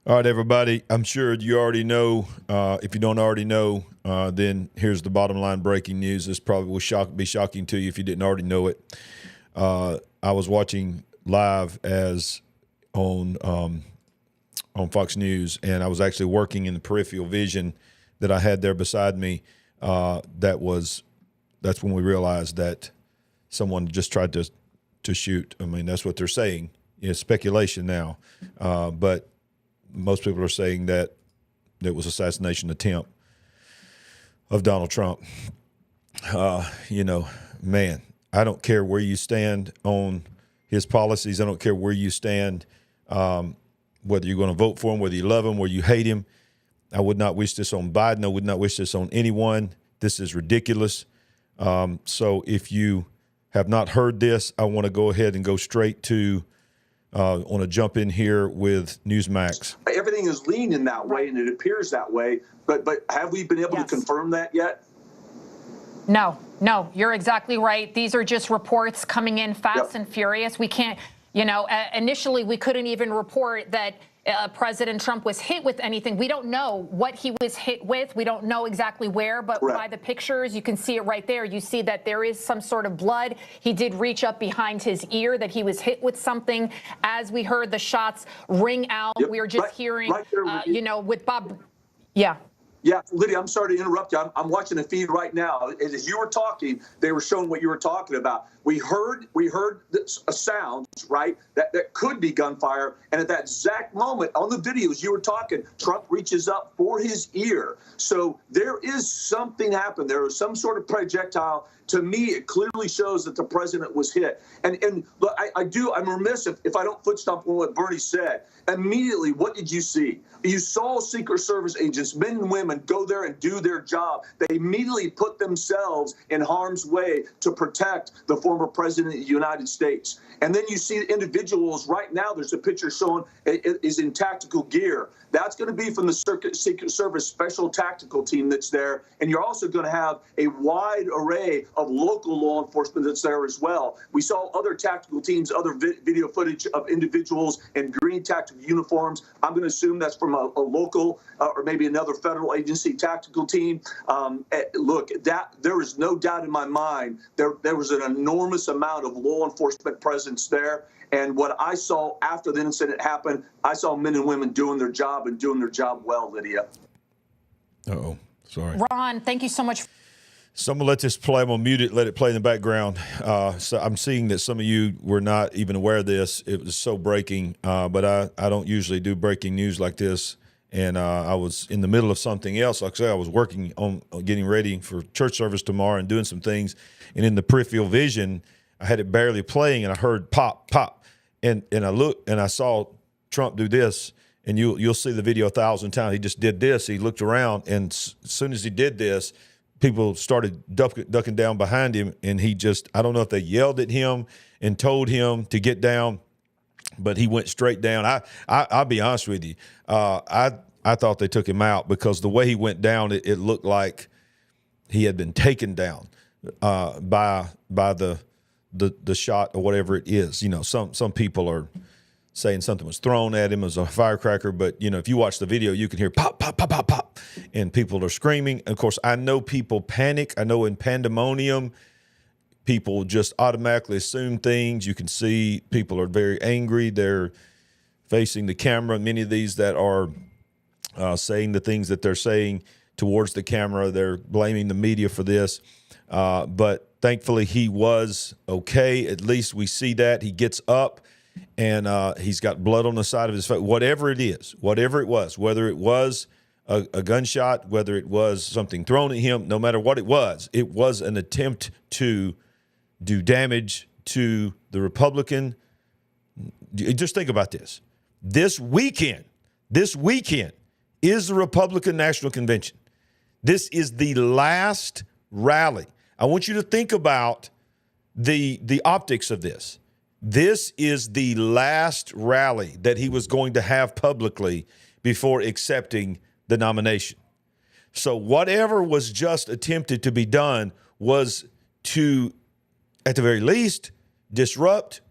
All right, everybody. I'm sure you already know. If you don't already know, then here's the bottom line breaking news. This probably will be shocking to you if you didn't already know it. I was watching live as on Fox News, and I was actually working in the peripheral vision that I had there beside me. That's when we realized that someone just tried to shoot. I mean, that's what they're saying. It's speculation now, but most people are saying that it was assassination attempt of Donald Trump. Man, I don't care where you stand on his policies. I don't care where you stand, whether you're going to vote for him, whether you love him, whether you hate him. I would not wish this on Biden. I would not wish this on anyone. This is ridiculous. So if you have not heard this, I want to go ahead and go straight to on a jump in here with Newsmax. Everything is leaning that way, and it appears that way. But have we been able to confirm that yet? No, you're exactly right. These are just reports coming in fast and furious. We can't, initially we couldn't even report that President Trump was hit with anything. We don't know what he was hit with. We don't know exactly where, but by the pictures, you can see it right there. You see that there is some sort of blood. He did reach up behind his ear, that he was hit with something. As we heard the shots ring out, we were just hearing, with Bob. Yeah, Lydia, I'm sorry to interrupt you. I'm watching a feed right now. As you were talking, they were showing what you were talking about. We heard a sound, right, that could be gunfire. And at that exact moment on the videos you were talking, Trump reaches up for his ear. So there is something happened. There was some sort of projectile. To me, it clearly shows that the president was hit. And look, I'm remiss if I don't foot stomp on what Bernie said. Immediately, what did you see? You saw Secret Service agents, men and women, go there and do their job. They immediately put themselves in harm's way to protect the former president of the United States. And then you see individuals right now, there's a picture showing is in tactical gear. That's going to be from the Secret Service special tactical team that's there. And you're also going to have a wide array of local law enforcement that's there as well. We saw other tactical teams, other video footage of individuals in green tactical uniforms. I'm going to assume that's from a local or maybe another federal agency tactical team. Look, there is no doubt in my mind there was an enormous amount of law enforcement presence there. And what I saw after the incident happened, I saw men and women doing their job and doing their job well, Lydia. Uh-oh. Sorry. Ron, thank you so much. So I'm going to let this play. I'm going to mute it, let it play in the background. So I'm seeing that some of you were not even aware of this. It was so breaking, but I don't usually do breaking news like this. And I was in the middle of something else. Like I said, I was working on getting ready for church service tomorrow and doing some things. And in the peripheral vision, I had it barely playing, and I heard pop, pop. And I looked, and I saw Trump do this. And you'll see the video 1,000 times. He just did this. He looked around, and as soon as he did this, people started ducking down behind him. And he just, I don't know if they yelled at him and told him to get down, but he went straight down. I'll be honest with you. I thought they took him out because the way he went down, it looked like he had been taken down by the shot or whatever it is. Some people are saying something was thrown at him as a firecracker, but if you watch the video, you can hear pop, pop, pop, pop, pop, and people are screaming. Of course, I know people panic. I know in pandemonium, people just automatically assume things. You can see people are very angry. They're facing the camera. Many of these that are saying the things that they're saying towards the camera, they're blaming the media for this. But thankfully, he was okay. At least we see that. He gets up, and he's got blood on the side of his face. Whatever it is, whatever it was, whether it was a gunshot, whether it was something thrown at him, no matter what it was an attempt to do damage to the Republican. Just think about this. This weekend is the Republican National Convention. This is the last rally. I want you to think about the optics of this. This is the last rally that he was going to have publicly before accepting the nomination. So whatever was just attempted to be done was to, at the very least, disrupt,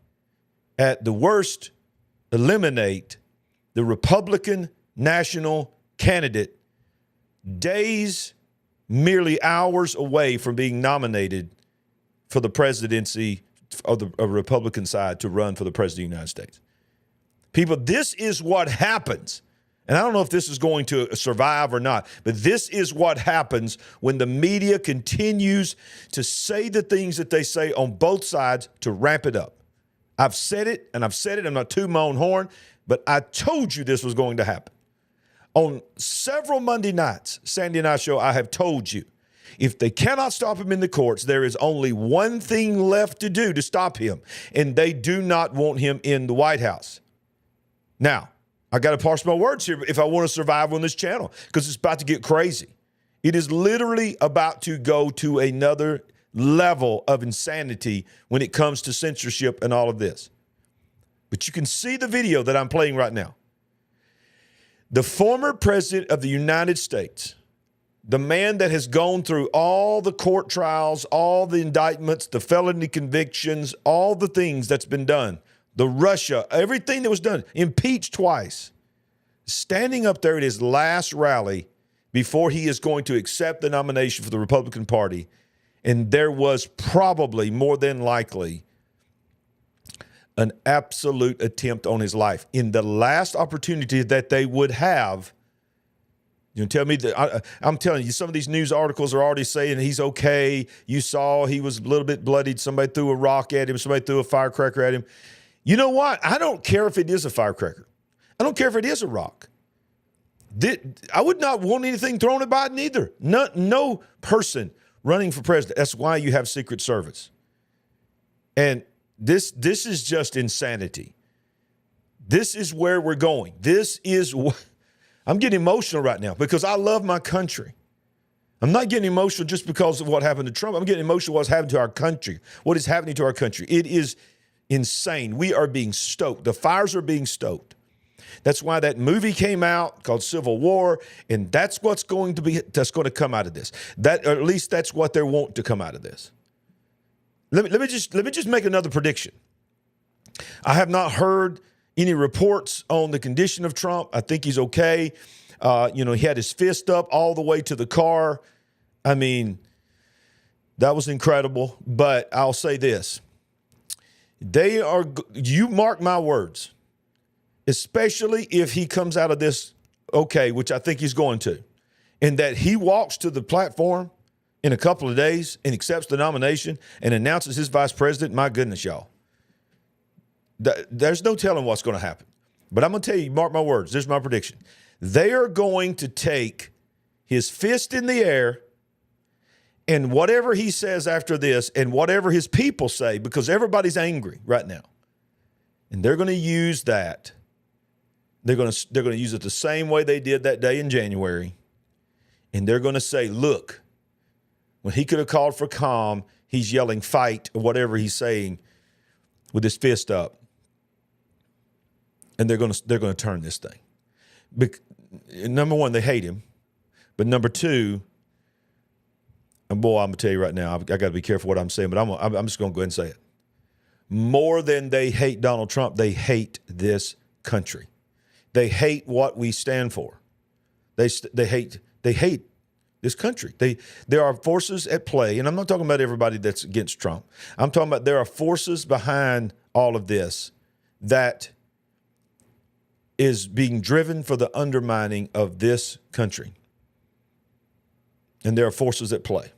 at the worst, eliminate the Republican national candidate, days, merely hours away from being nominated for the presidency of the Republican side to run for the president of the United States. People, this is what happens. And I don't know if this is going to survive or not, but this is what happens when the media continues to say the things that they say on both sides to ramp it up. I've said it, and I've said it. I'm not tooting my own horn, but I told you this was going to happen. On several Monday nights, Sandy and I show, I have told you, if they cannot stop him in the courts, there is only one thing left to do to stop him, and they do not want him in the White House. Now, I got to parse my words here if I want to survive on this channel, because it's about to get crazy. It is literally about to go to another level of insanity when it comes to censorship and all of this. But you can see the video that I'm playing right now. The former president of the United States, the man that has gone through all the court trials, all the indictments, the felony convictions, all the things that's been done, the Russia, everything that was done, impeached twice, standing up there at his last rally before he is going to accept the nomination for the Republican Party. And there was probably, more than likely, an absolute attempt on his life. In the last opportunity that they would have, you tell me that I'm telling you, some of these news articles are already saying he's okay. You saw he was a little bit bloodied. Somebody threw a rock at him. Somebody threw a firecracker at him. You know what? I don't care if it is a firecracker. I don't care if it is a rock. I would not want anything thrown at Biden either. No person running for president. That's why you have Secret Service. And this is just insanity. This is where we're going. I'm getting emotional right now because I love my country. I'm not getting emotional just because of what happened to Trump. I'm getting emotional what's happening to our country, what is happening to our country. It is insane. We are being stoked. The fires are being stoked. That's why that movie came out called Civil War, and that's what's going to come out of this. Or at least that's what they want to come out of this. Let me just make another prediction. I have not heard any reports on the condition of Trump. I think he's okay. He had his fist up all the way to the car. I mean, that was incredible. But I'll say this. You mark my words, especially if he comes out of this okay, which I think he's going to, and that he walks to the platform in a couple of days and accepts the nomination and announces his vice president. My goodness, y'all. There's no telling what's going to happen. But I'm going to tell you, mark my words, there's my prediction. They are going to take his fist in the air and whatever he says after this and whatever his people say, because everybody's angry right now. And they're going to use that. They're going to use it the same way they did that day in January. And they're going to say, look, when he could have called for calm, he's yelling fight or whatever he's saying with his fist up. And they're going to turn this thing. Number one, they hate him. But number two, and boy, I'm going to tell you right now, I got to be careful what I'm saying, but I'm just going to go ahead and say it. More than they hate Donald Trump, they hate this country. They hate what we stand for. They hate this country. There are forces at play, and I'm not talking about everybody that's against Trump. I'm talking about there are forces behind all of this that is being driven for the undermining of this country. And there are forces at play.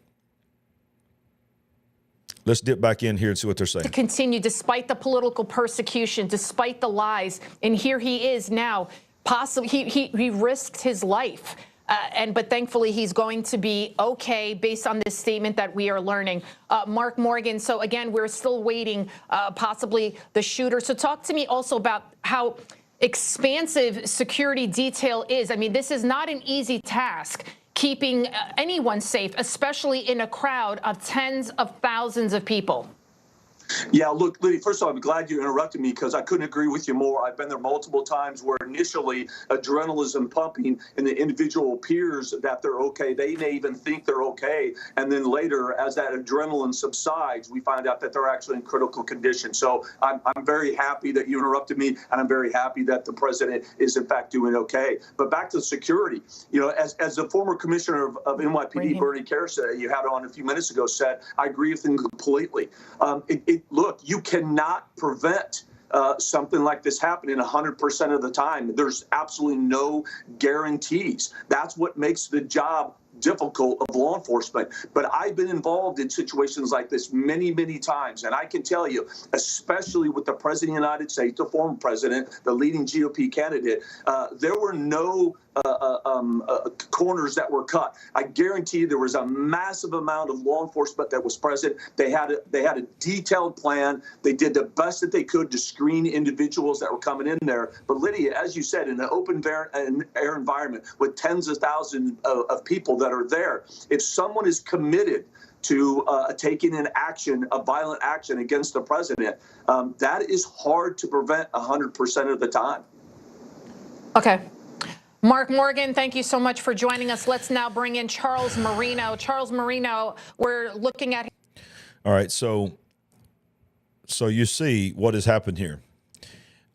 Let's dip back in here and see what they're saying. To continue despite the political persecution, despite the lies. And here he is now. Possibly he risked his life. But thankfully, he's going to be okay based on this statement that we are learning. Mark Morgan, so again, we're still waiting, possibly the shooter. So talk to me also about how expansive security detail is. I mean, this is not an easy task, keeping anyone safe, especially in a crowd of tens of thousands of people. Yeah, look, Liddy, first of all, I'm glad you interrupted me because I couldn't agree with you more. I've been there multiple times where initially adrenaline's pumping and the individual appears that they're okay. They may even think they're okay. And then later, as that adrenaline subsides, we find out that they're actually in critical condition. So I'm very happy that you interrupted me, and I'm very happy that the president is, in fact, doing okay. But back to security, you know, as the former commissioner of NYPD, Bernie Karras, you had on a few minutes ago, said, I agree with him completely. Look, you cannot prevent something like this happening 100% of the time. There's absolutely no guarantees. That's what makes the job difficult of law enforcement. But I've been involved in situations like this many, many times. And I can tell you, especially with the president of the United States, the former president, the leading GOP candidate, there were no corners that were cut. I guarantee you there was a massive amount of law enforcement that was present. They had a detailed plan. They did the best that they could to screen individuals that were coming in there. But Lydia, as you said, in an open air environment with tens of thousands of people that are there, if someone is committed to taking an action, a violent action against the president, that is hard to prevent 100% of the time. Okay. Mark Morgan, thank you so much for joining us. Let's now bring in Charles Marino. Charles Marino, we're looking at. All right, so you see what has happened here.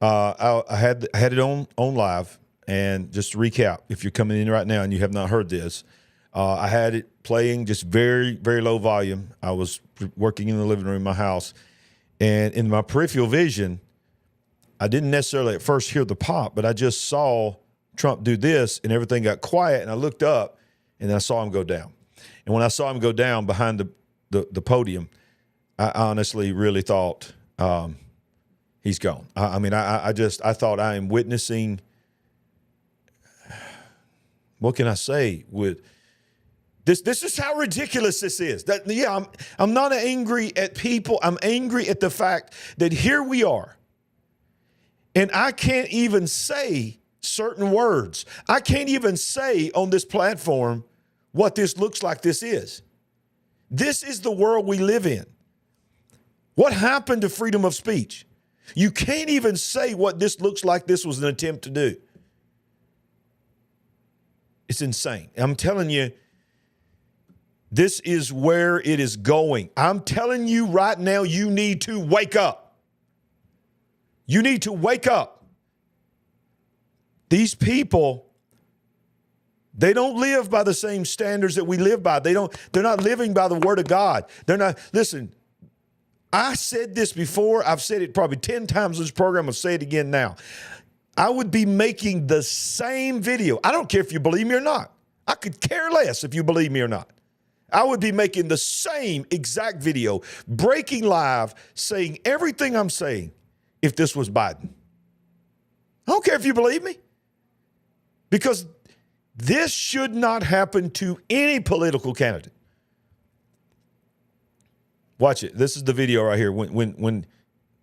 I had it on live, and just to recap, if you're coming in right now and you have not heard this, I had it playing just very, very low volume. I was working in the living room of my house, and in my peripheral vision, I didn't necessarily at first hear the pop, but I just saw Trump do this, and everything got quiet, and I looked up, and then I saw him go down. And when I saw him go down behind the podium, I honestly really thought he's gone. I mean, I thought I am witnessing, what can I say with this? This is how ridiculous this is. I'm not angry at people. I'm angry at the fact that here we are, and I can't even say certain words. I can't even say on this platform what this looks like this is. This is the world we live in. What happened to freedom of speech? You can't even say what this looks like this was an attempt to do. It's insane. I'm telling you, this is where it is going. I'm telling you right now, you need to wake up. You need to wake up. These people, they don't live by the same standards that we live by. They're not living by the word of God. They're not, listen, I said this before. I've said it probably 10 times in this program. I'll say it again now. I would be making the same video. I don't care if you believe me or not. I could care less if you believe me or not. I would be making the same exact video, breaking live, saying everything I'm saying if this was Biden. I don't care if you believe me. Because this should not happen to any political candidate. Watch it. This is the video right here. When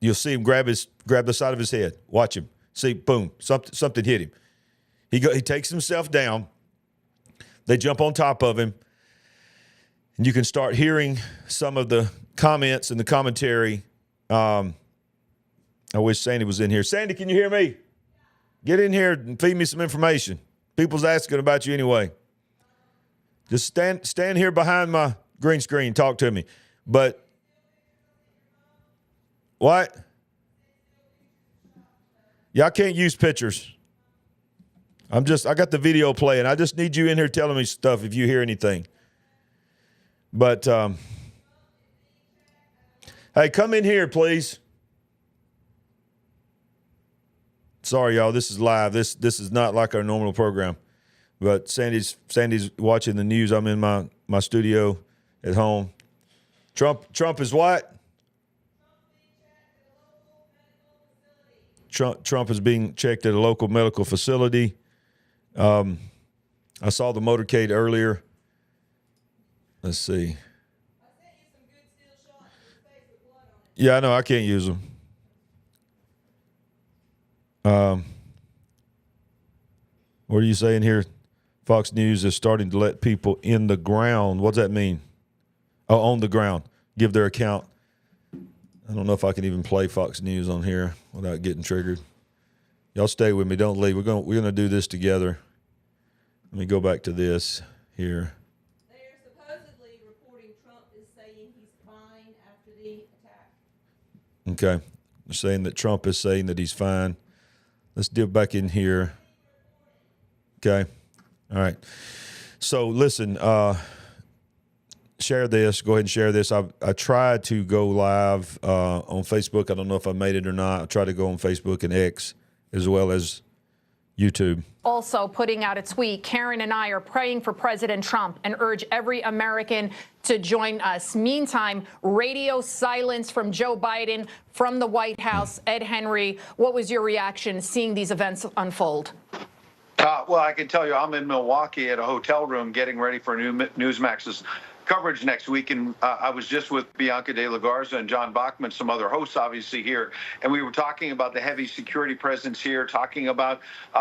you'll see him grab the side of his head. Watch him. See, boom, something hit him. He takes himself down. They jump on top of him. And you can start hearing some of the comments and the commentary. I wish Sandy was in here. Sandy, can you hear me? Get in here and feed me some information. People's asking about you anyway. Just stand here behind my green screen. Talk to me. But what? Yeah, I can't use pictures. I got the video playing. I just need you in here telling me stuff if you hear anything. But hey, come in here, please. Sorry, y'all. This is live. This is not like our normal program. But Sandy's watching the news. I'm in my studio at home. Trump is what? Trump is being checked at a local medical facility. I saw the motorcade earlier. Let's see. Yeah, I know. I can't use them. What are you saying here? Fox News is starting to let people in the ground. What's that mean? Oh, on the ground. Give their account. I don't know if I can even play Fox News on here without getting triggered. Y'all stay with me. Don't leave. We're gonna do this together. Let me go back to this here. They are supposedly reporting Trump is saying he's fine after the attack. Okay. They're saying that Trump is saying that he's fine. Let's dip back in here. Okay. All right. So listen, share this. Go ahead and share this. I tried to go live on Facebook. I don't know if I made it or not. I tried to go on Facebook and X as well as YouTube. Also putting out a tweet, Karen and I are praying for President Trump and urge every American to join us. Meantime, radio silence from Joe Biden from the White House. Ed Henry, what was your reaction seeing these events unfold? Well, I can tell you I'm in Milwaukee at a hotel room getting ready for Newsmax's coverage next week, and I was just with Bianca De La Garza and John Bachman, some other hosts obviously here, and we were talking about the heavy security presence here, talking about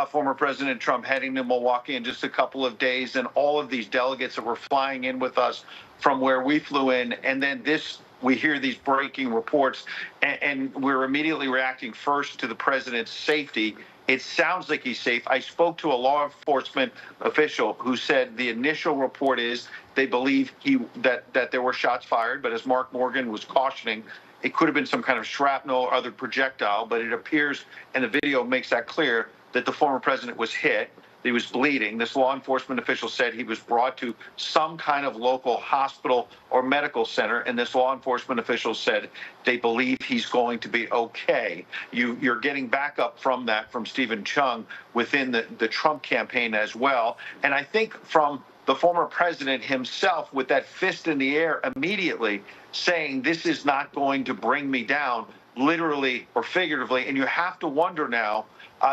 former President Trump heading to Milwaukee in just a couple of days, and all of these delegates that were flying in with us from where we flew in, and then we hear these breaking reports, and we're immediately reacting first to the president's safety. It sounds like he's safe. I spoke to a law enforcement official who said the initial report is they believe that there were shots fired, but as Mark Morgan was cautioning, it could have been some kind of shrapnel or other projectile, but it appears, and the video makes that clear, that the former president was hit. He was bleeding. This law enforcement official said he was brought to some kind of local hospital or medical center, and this law enforcement official said they believe he's going to be okay. You're getting backup from that from Stephen Chung within the Trump campaign as well. And I think from the former president himself with that fist in the air immediately saying this is not going to bring me down, literally or figuratively. And you have to wonder now,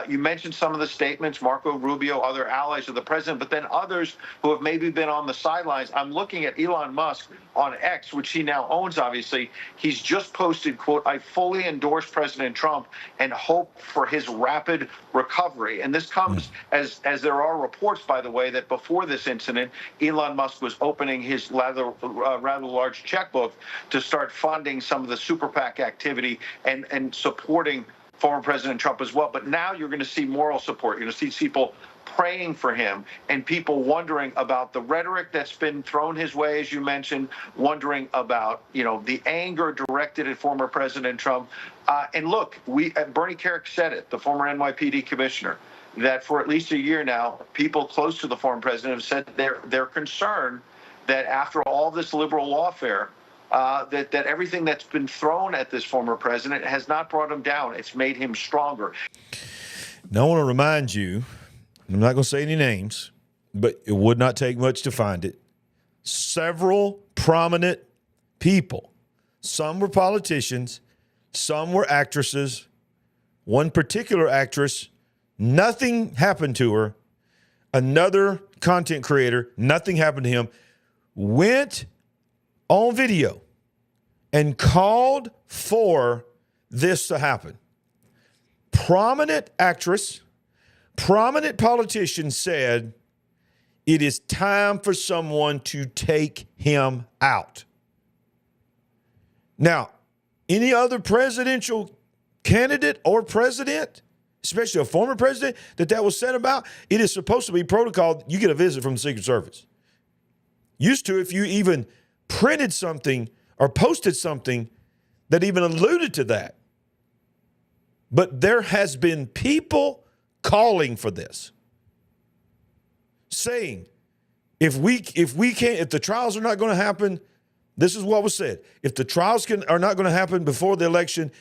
you mentioned some of the statements, Marco Rubio, other allies of the president, but then others who have maybe been on the sidelines. I'm looking at Elon Musk on X, which he now owns, obviously. He's just posted, quote, I fully endorse President Trump and hope for his rapid recovery. And this comes as there are reports, by the way, that before this incident, Elon Musk was opening his rather large checkbook to start funding some of the super PAC activity and supporting former President Trump as well. But now you're going to see moral support. You're going to see people praying for him and people wondering about the rhetoric that's been thrown his way, as you mentioned, wondering about, the anger directed at former President Trump. And look, Bernie Kerik said it, the former NYPD commissioner, that for at least a year now, people close to the former president have said they're concerned that after all this liberal lawfare, that everything that's been thrown at this former president has not brought him down. It's made him stronger. Now, I want to remind you, I'm not going to say any names, but it would not take much to find it. Several prominent people, some were politicians, some were actresses. One particular actress, nothing happened to her. Another content creator, nothing happened to him, went on video and called for this to happen. Prominent actress, prominent politician said, it is time for someone to take him out. Now, any other presidential candidate or president, especially a former president, that was said about, it is supposed to be protocol. You get a visit from the Secret Service. Used to, if you even printed something or posted something that even alluded to that. But there has been people calling for this, saying, if the trials are not going to happen, this is what was said. If the trials are not going to happen before the election,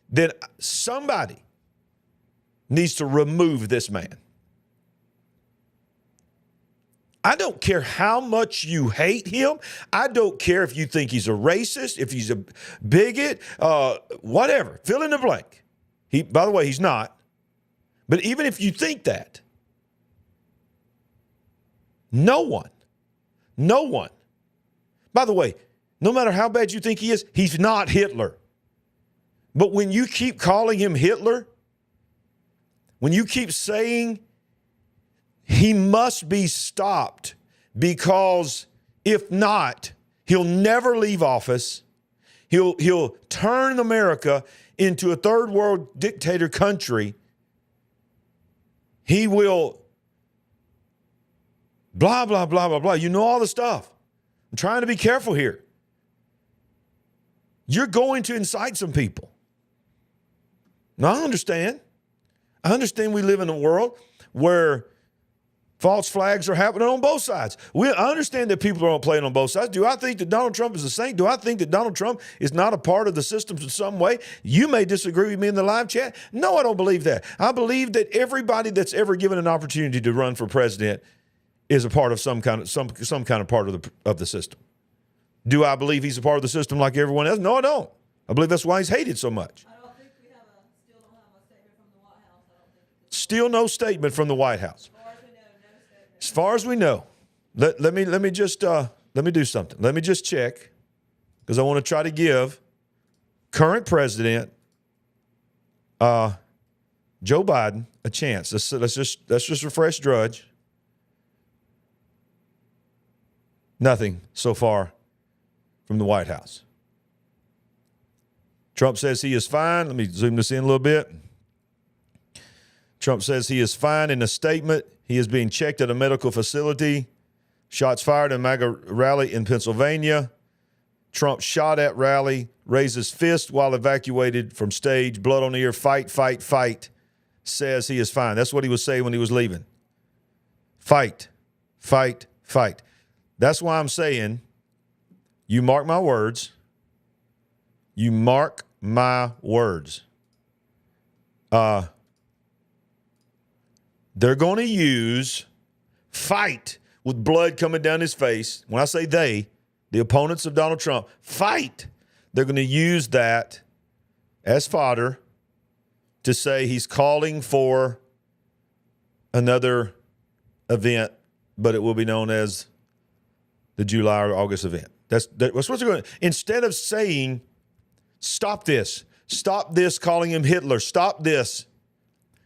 then somebody needs to remove this man. I don't care how much you hate him. I don't care if you think he's a racist, if he's a bigot, whatever. Fill in the blank. By the way, he's not. But even if you think that, no one, by the way, no matter how bad you think he is, he's not Hitler. But when you keep calling him Hitler, when you keep saying he must be stopped because if not, he'll never leave office, He'll turn America into a third world dictator country. He will blah, blah, blah, blah, blah. You know all the stuff. I'm trying to be careful here. You're going to incite some people. Now, I understand. I understand we live in a world where false flags are happening on both sides. I understand that people are playing on both sides. Do I think that Donald Trump is a saint? Do I think that Donald Trump is not a part of the systems in some way? You may disagree with me in the live chat. No, I don't believe that. I believe that everybody that's ever given an opportunity to run for president is a part of some kind of part of the system. Do I believe he's a part of the system like everyone else? No, I don't. I believe that's why he's hated so much. I don't think we still don't have a statement from the White House. I don't think Still no statement from the White House. as far as we know, no statement. As far as we know, let me just let me do something. Let me just check, because I want to try to give current president Joe Biden a chance. Let's just refresh Drudge. Nothing so far from the White House. Trump says he is fine. Let me zoom this in a little bit. Trump says he is fine in a statement. He is being checked at a medical facility. Shots fired in MAGA rally in Pennsylvania. Trump shot at rally, raises fist while evacuated from stage. Blood on the ear, fight, fight, fight. Says he is fine. That's what he was saying when he was leaving. Fight, fight, fight. That's why I'm saying, you mark my words. You mark my words. They're going to use fight with blood coming down his face. When I say they, the opponents of Donald Trump, fight. They're going to use that as fodder to say he's calling for another event, but it will be known as the July or August event. That's what they're going to. Instead of saying, stop this, calling him Hitler, stop this.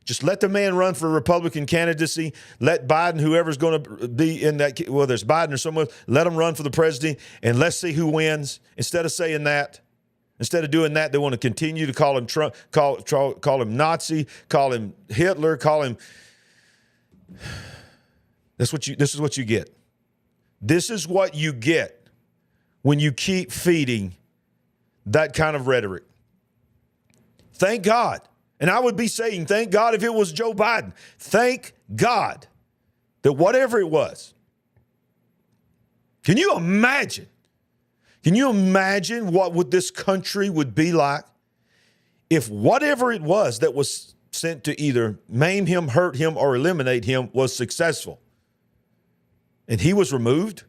Just let the man run for Republican candidacy. Let Biden, whoever's going to be in that, whether it's Biden or someone, let him run for the presidency, and let's see who wins. Instead of saying that, instead of doing that, they want to continue to call him Trump, call him Nazi, call him Hitler, call him. This is what you get. This is what you get when you keep feeding that kind of rhetoric. Thank God. And I would be saying, thank God if it was Joe Biden. Thank God that whatever it was. Can you imagine? Can you imagine what would this country would be like if whatever it was that was sent to either maim him, hurt him, or eliminate him was successful? And he was removed,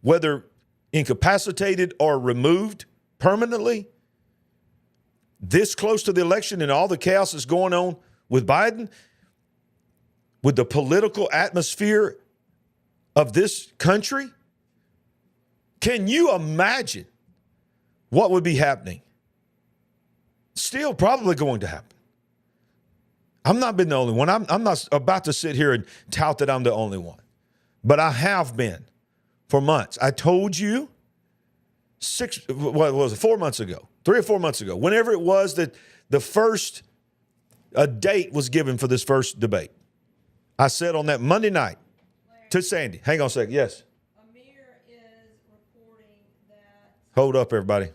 whether incapacitated or removed permanently, this close to the election and all the chaos that's going on with Biden, with the political atmosphere of this country. Can you imagine what would be happening? Still probably going to happen. I'm not been the only one. I'm not about to sit here and tout that I'm the only one. But I have been for months. I told you 4 months ago, 3 or 4 months ago, whenever it was that the first date was given for this first debate. I said on that Monday night to Sandy, hang on a second, yes. Amir is reporting that Hold up, everybody.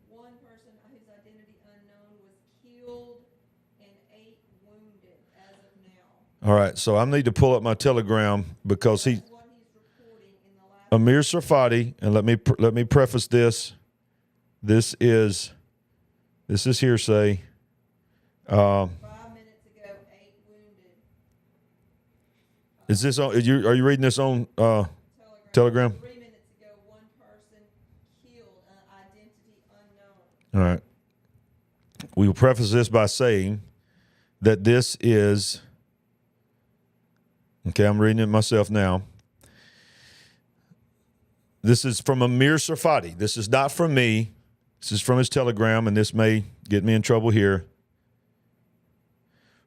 one person whose identity unknown was killed and 8 wounded as of now. All right, so I need to pull up my Telegram because That's what he's reporting in the last. Amir Sarfati, and let me preface this. This is hearsay. 5 minutes ago, 8 wounded. Is this on? Are you reading this on Telegram? 3 minutes ago, 1 person killed, identity unknown. All right. We will preface this by saying that this is. Okay, I'm reading it myself now. This is from Amir Sarfati. This is not from me. This is from his Telegram, and this may get me in trouble here.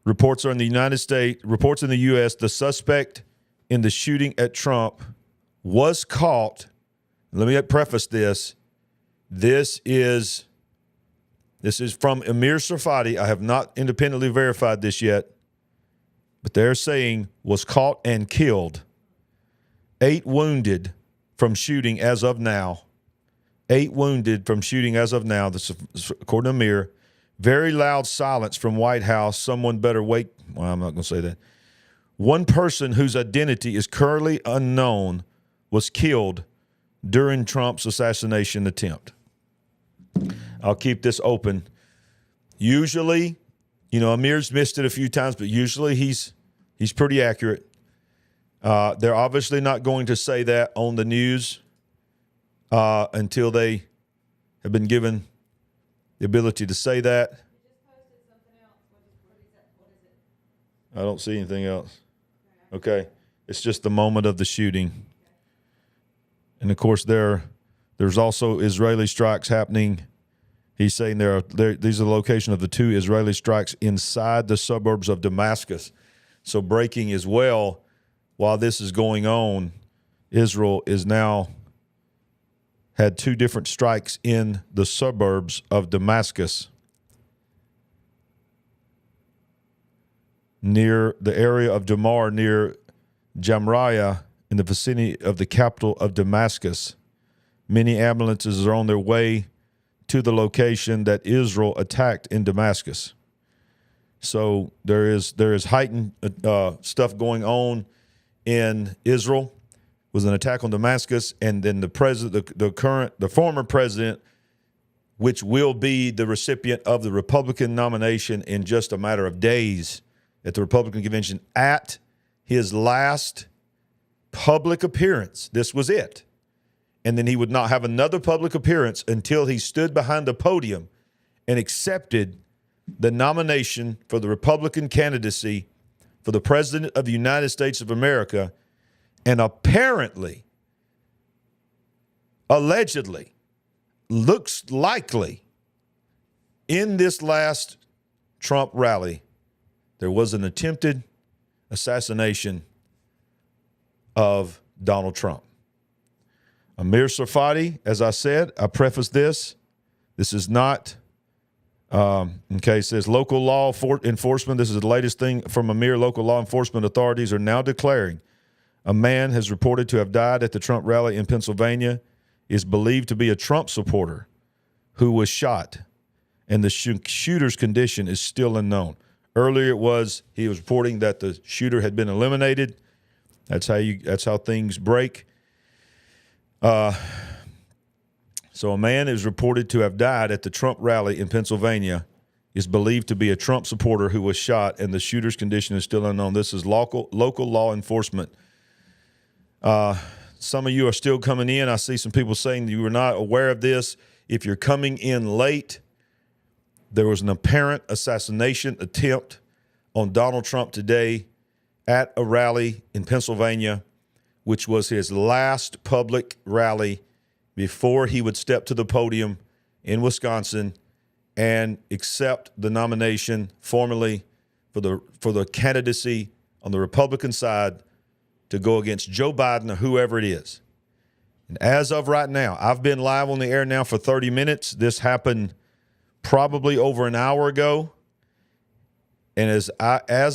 Reports are in the United States, reports in the U.S., the suspect in the shooting at Trump was caught. Let me preface this. This is from Amir Sarfati. I have not independently verified this yet, but they're saying was caught and killed. 8 wounded from shooting as of now. 8 wounded from shooting as of now. This is according to Amir. Very loud silence from White House. Someone better wait. Well, I'm not going to say that. One person whose identity is currently unknown was killed during Trump's assassination attempt. I'll keep this open. Usually, Amir's missed it a few times, but usually he's pretty accurate. They're obviously not going to say that on the news until they have been given the ability to say that. I don't see anything else. Okay. It's just the moment of the shooting. And, of course, there's also Israeli strikes happening. He's saying these are the location of the 2 Israeli strikes inside the suburbs of Damascus. So breaking as well, while this is going on, Israel is now had 2 different strikes in the suburbs of Damascus, near the area of Damar, near Jamraya, in the vicinity of the capital of Damascus. Many ambulances are on their way to the location that Israel attacked in Damascus. So there is heightened stuff going on in Israel. Was an attack on Damascus, and then the former president, which will be the recipient of the Republican nomination in just a matter of days at the Republican convention, at his last public appearance. This was it. And then he would not have another public appearance until he stood behind the podium and accepted the nomination for the Republican candidacy for the President of the United States of America. And apparently, allegedly, looks likely in this last Trump rally, there was an attempted assassination of Donald Trump. Amir Sarfati, as I said, I preface this. This is not, it says local law enforcement. This is the latest thing from Amir. Local law enforcement authorities are now declaring a man has reported to have died at the Trump rally in Pennsylvania, is believed to be a Trump supporter who was shot, and the shooter's condition is still unknown. Earlier he was reporting that the shooter had been eliminated. That's how things break. So a man is reported to have died at the Trump rally in Pennsylvania, is believed to be a Trump supporter who was shot, and the shooter's condition is still unknown. This is local law enforcement. Some of you are still coming in. I see some people saying that you were not aware of this. If you're coming in late, there was an apparent assassination attempt on Donald Trump today at a rally in Pennsylvania, which was his last public rally before he would step to the podium in Wisconsin and accept the nomination formally for the candidacy on the Republican side to go against Joe Biden or whoever it is. And as of right now, I've been live on the air now for 30 minutes. This happened probably over an hour ago. And as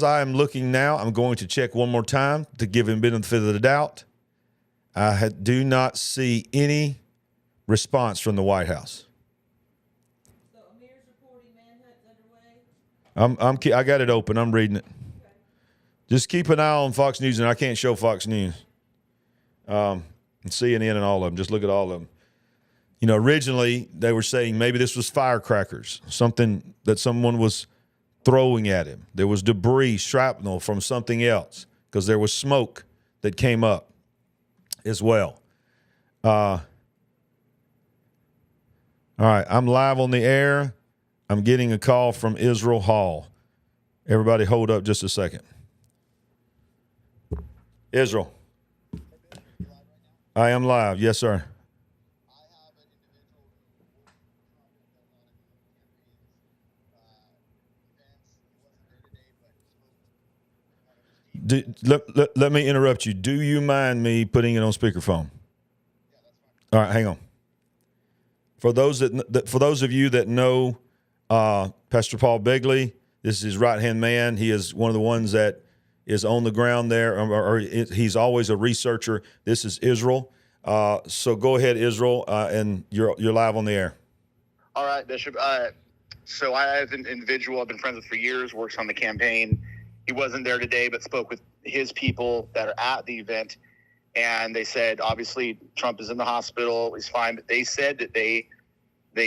I am looking now, I'm going to check one more time to give him benefit of the doubt. I do not see any response from the White House. So Amir's reporting manhunt's underway? I got it open. I'm reading it. Okay. Just keep an eye on Fox News, and I can't show Fox News. And CNN and all of them. Just look at all of them. Originally they were saying maybe this was firecrackers, something that someone was throwing at him. There was debris, shrapnel from something else, because there was smoke that came up as well. All right, I'm live on the air. I'm getting a call from Israel Hall. Everybody hold up just a second. Israel. I am live. Yes, sir. Let me interrupt you. Do you mind me putting it on speakerphone? All right, hang on. For those for those of you that know Pastor Paul Begley, this is his right-hand man. He is one of the ones that is on the ground there, or he's always a researcher. This is Israel. So go ahead, Israel, and you're live on the air. All right, Bishop. So I have an individual I've been friends with for years, works on the campaign. He wasn't there today, but spoke with his people that are at the event. And they said, obviously, Trump is in the hospital. He's fine. But they said that they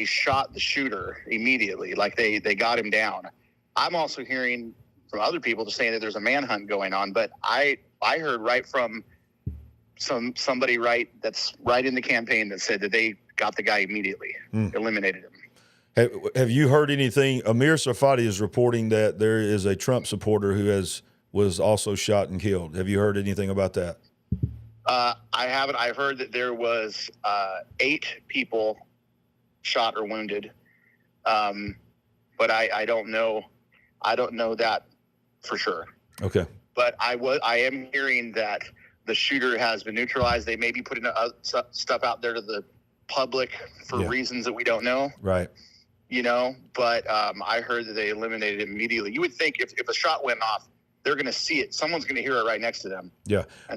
shot the shooter immediately, like they got him down. I'm also hearing from other people just saying that there's a manhunt going on. But I heard right from somebody that's right in the campaign that said that they got the guy immediately, eliminated him. Have you heard anything? Amir Safadi is reporting that there is a Trump supporter who was also shot and killed. Have you heard anything about that? I haven't. I've heard that there was 8 people shot or wounded, but I don't know. I don't know that for sure. Okay. But I am hearing that the shooter has been neutralized. They may be putting stuff out there to the public for reasons that we don't know. Right. But I heard that they eliminated it immediately. You would think if a shot went off, they're going to see it. Someone's going to hear it right next to them. Yeah. I'm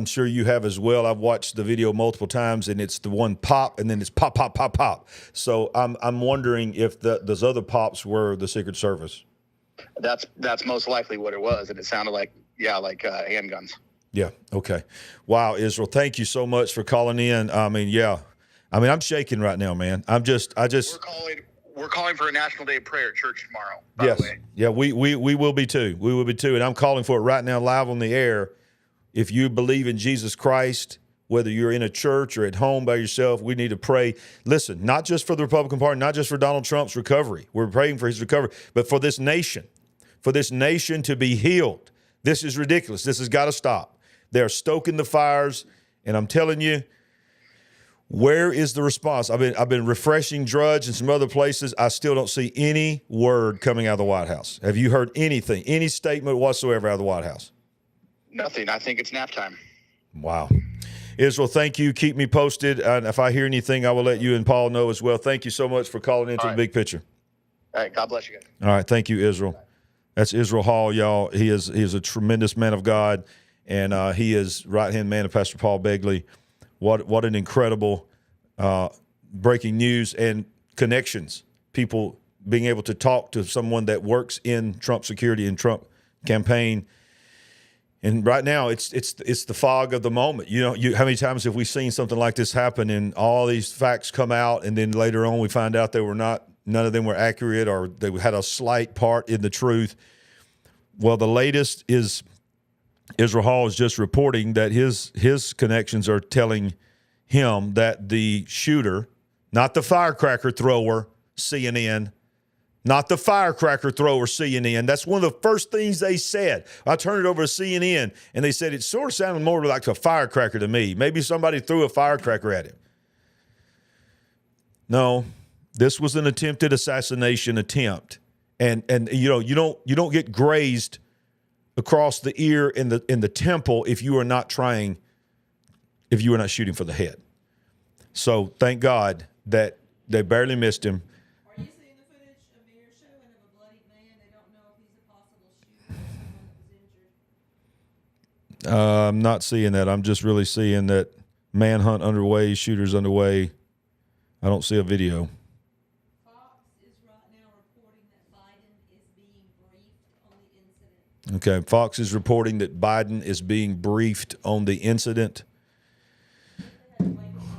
sure you have as well. I've watched the video multiple times, and it's the one pop, and then it's pop, pop, pop, pop. So I'm wondering if those other pops were the Secret Service. That's most likely what it was, and it sounded like handguns. Yeah. Okay. Wow, Israel, thank you so much for calling in. I'm shaking right now, man. We're calling for a National Day of Prayer at church tomorrow, by the way. Yeah, we will be too. We will be too. And I'm calling for it right now live on the air. If you believe in Jesus Christ, whether you're in a church or at home by yourself, we need to pray. Listen, not just for the Republican Party, not just for Donald Trump's recovery. We're praying for his recovery, but for this nation to be healed. This is ridiculous. This has got to stop. They're stoking the fires, and I'm telling you, where is the response? I've been refreshing Drudge and some other places. I still don't see any word coming out of the White House. Have you heard anything, any statement whatsoever out of the White House? Nothing. I think it's nap time. Wow. Israel, thank you. Keep me posted. And if I hear anything, I will let you and Paul know as well. Thank you so much for calling into the big picture. All right. God bless you guys. All right. Thank you, Israel. That's Israel Hall, y'all. He is a tremendous man of God, and he is right-hand man of Pastor Paul Begley. What an incredible breaking news and connections. People being able to talk to someone that works in Trump security and Trump campaign. And right now, it's the fog of the moment. How many times have we seen something like this happen and all these facts come out, and then later on we find out none of them were accurate, or they had a slight part in the truth. Well, the latest is Israel Hall is just reporting that his connections are telling him that the shooter, not the firecracker thrower, CNN, not the firecracker thrower, CNN. That's one of the first things they said. I turned it over to CNN, and they said it sort of sounded more like a firecracker to me. Maybe somebody threw a firecracker at him. No, this was an attempted assassination attempt, and you don't get grazed across the ear in the temple if you are not shooting for the head. So thank God that they barely missed him. Are you seeing the footage of Amir showing of a bloodied man? They don't know if he's a possible shooter or someone that was injured. I'm not seeing that. I'm just really seeing that manhunt underway, shooters underway. I don't see a video. Fox is right now reporting that Biden is being briefed on the incident. Okay, Fox is reporting that Biden is being briefed on the incident.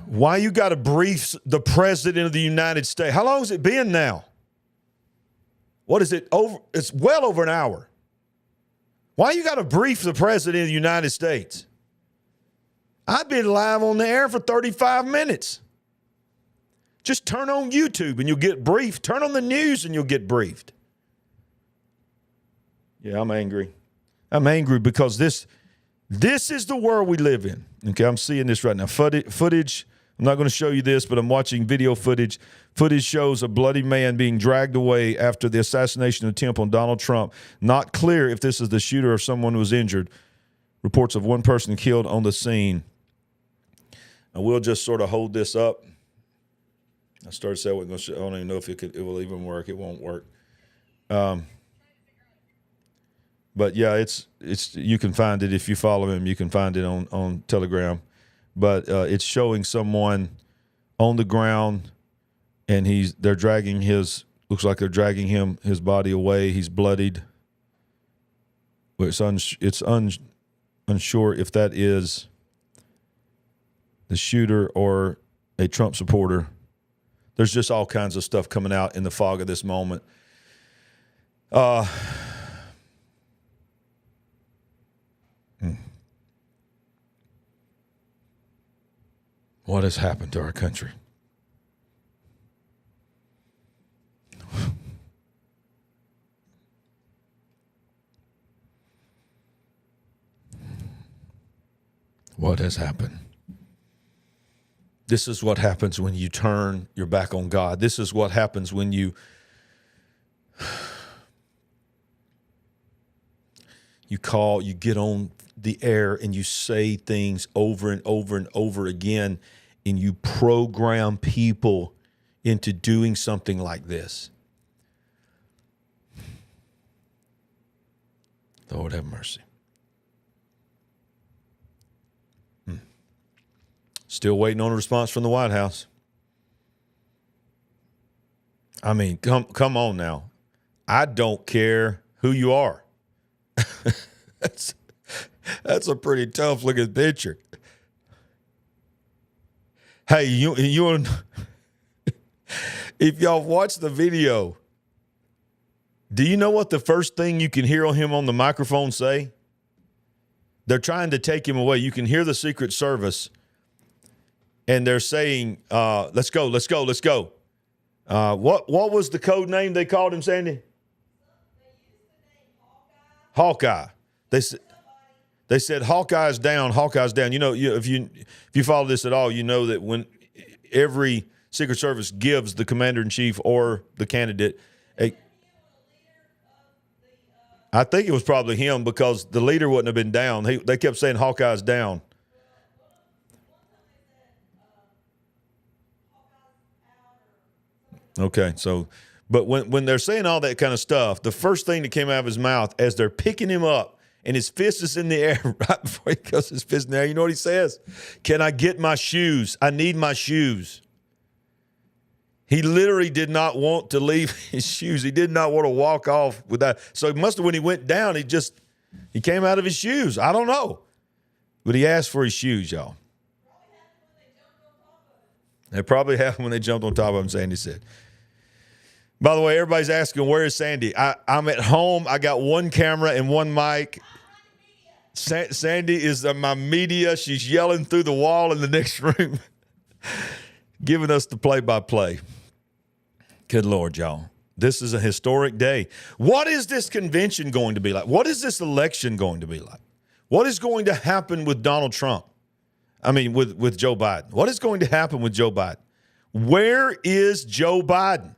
Why you got to brief the president of the United States? How long has it been now? What is it? It's well over an hour. Why you got to brief the president of the United States? I've been live on the air for 35 minutes. Just turn on YouTube and you'll get briefed. Turn on the news and you'll get briefed. Yeah, I'm angry. I'm angry because this is the world we live in. Okay, I'm seeing this right now. Footage. I'm not going to show you this, but I'm watching video footage. Footage shows a bloody man being dragged away after the assassination attempt on Donald Trump. Not clear if this is the shooter or someone who was injured. Reports of one person killed on the scene. And we'll just sort of hold this up. I started saying I don't even know if it will even work. It won't work. But yeah, it's you can find it if you follow him. You can find it on Telegram. But it's showing someone on the ground, and they're dragging his body away. He's bloodied. It's unsure if that is the shooter or a Trump supporter. There's just all kinds of stuff coming out in the fog of this moment. What has happened to our country? What has happened? This is what happens when you turn your back on God. This is what happens when you get on the air and you say things over and over and over again, and you program people into doing something like this. Lord have mercy. Still waiting on a response from the White House. I mean, come on now. I don't care who you are. That's a pretty tough looking picture. Hey, you if y'all watch the video, do you know what the first thing you can hear on him on the microphone say? They're trying to take him away. You can hear the Secret Service. And they're saying, let's go, let's go, let's go. What was the code name they called him, Sandy? They used the name Hawkeye. They said Hawkeye's down, Hawkeye's down. You know, if you follow this at all, you know that when every Secret Service gives the commander-in-chief or the candidate I think it was probably him, because the leader wouldn't have been down. They kept saying Hawkeye's down. Okay, so, but when they're saying all that kind of stuff, the first thing that came out of his mouth as they're picking him up and his fist is in the air right before he goes his fist in the air, you know what he says? Can I get my shoes? I need my shoes. He literally did not want to leave his shoes. He did not want to walk off with that. So it must have, when he went down, he came out of his shoes. I don't know. But he asked for his shoes, y'all. It probably happened when they jumped on top of him, Sandy said. By the way, everybody's asking, where is Sandy? I'm at home. I got one camera and one mic. Sandy is my media. She's yelling through the wall in the next room, giving us the play-by-play. Good Lord, y'all. This is a historic day. What is this convention going to be like? What is this election going to be like? What is going to happen with Donald Trump? I mean, with Joe Biden. What is going to happen with Joe Biden? Where is Joe Biden?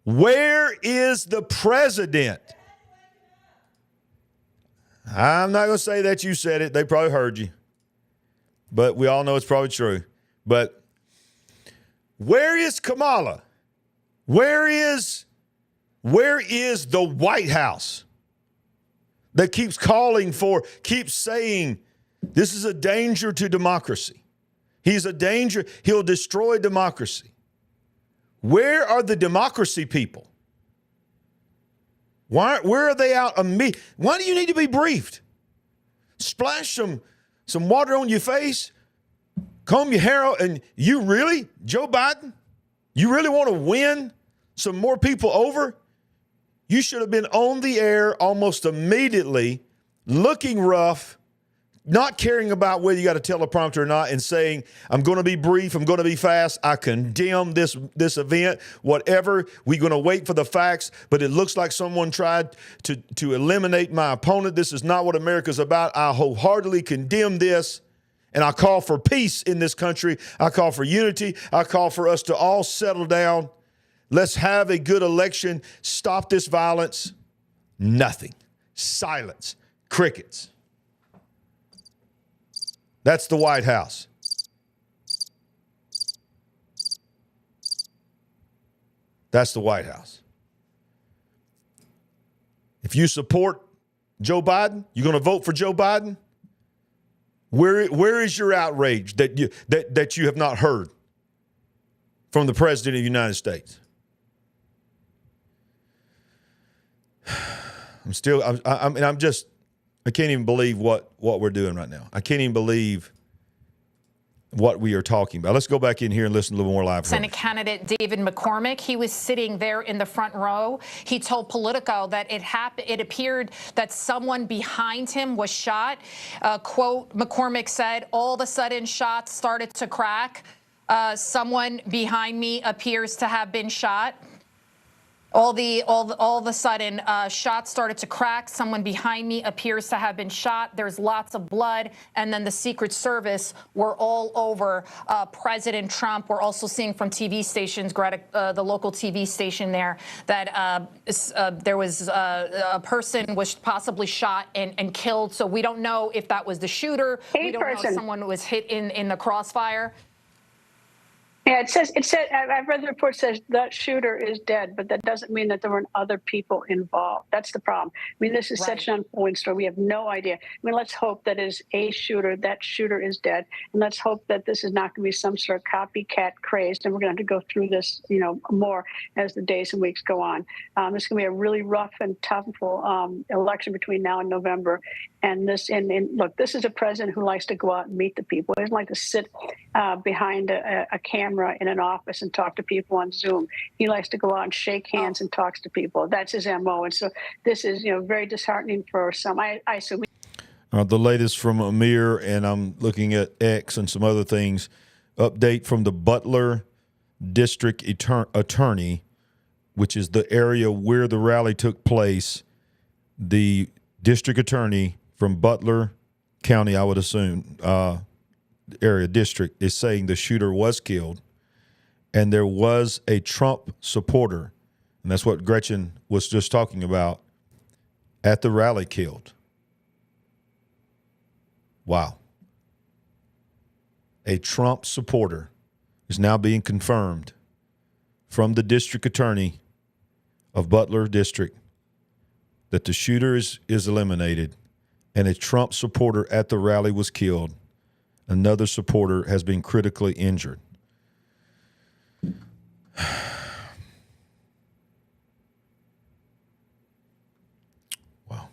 Where is the president? I'm not going to say that you said it. They probably heard you. But we all know it's probably true. But where is Kamala? Where is the White House that keeps saying this is a danger to democracy? He's a danger. He'll destroy democracy. Where are the democracy people? Where are they out of me? Why do you need to be briefed? Splash some water on your face, comb your hair out, and you really, Joe Biden, you really want to win some more people over? You should have been on the air almost immediately, looking rough, not caring about whether you got a teleprompter or not, and saying, I'm going to be brief, I'm going to be fast, I condemn this event, whatever, we're going to wait for the facts, but it looks like someone tried to eliminate my opponent. This is not what America's about. I wholeheartedly condemn this, and I call for peace in this country. I call for unity. I call for us to all settle down. Let's have a good election. Stop this violence. Nothing. Silence. Crickets. That's the White House. That's the White House. If you support Joe Biden, you're going to vote for Joe Biden? Where is your outrage that you have not heard from the President of the United States? I can't even believe what we're doing right now. I can't even believe what we are talking about. Let's go back in here and listen a little more live. Senate candidate David McCormick, he was sitting there in the front row. He told Politico that it appeared that someone behind him was shot. Quote, McCormick said, all of a sudden shots started to crack. Someone behind me appears to have been shot. All of a sudden, shots started to crack. Someone behind me appears to have been shot. There's lots of blood. And then the Secret Service were all over President Trump. We're also seeing from TV stations, the local TV station there, that there was a person was possibly shot and killed. So we don't know if that was the shooter. We don't know if someone was hit in the crossfire. Yeah, it said, I've read the report says that shooter is dead, but that doesn't mean that there weren't other people involved. That's the problem. I mean, this is such an unfolding story. We have no idea. I mean, let's hope that is a shooter. That shooter is dead. And let's hope that this is not going to be some sort of copycat craze. And we're going to have to go through this, more as the days and weeks go on. It's going to be a really rough and tough election between now and November. And look, this is a president who likes to go out and meet the people. He doesn't like to sit behind a camera in an office and talk to people on Zoom. He likes to go out and shake hands and talks to people. That's his MO. And so this is, very disheartening for some. I assume. The latest from Amir, and I'm looking at X and some other things. Update from the Butler District Attorney, which is the area where the rally took place. The district attorney from Butler County, I would assume, area district, is saying the shooter was killed and there was a Trump supporter, and that's what Gretchen was just talking about, at the rally killed. Wow. A Trump supporter is now being confirmed from the district attorney of Butler District that the shooter is eliminated and a Trump supporter at the rally was killed. Another supporter has been critically injured. Wow.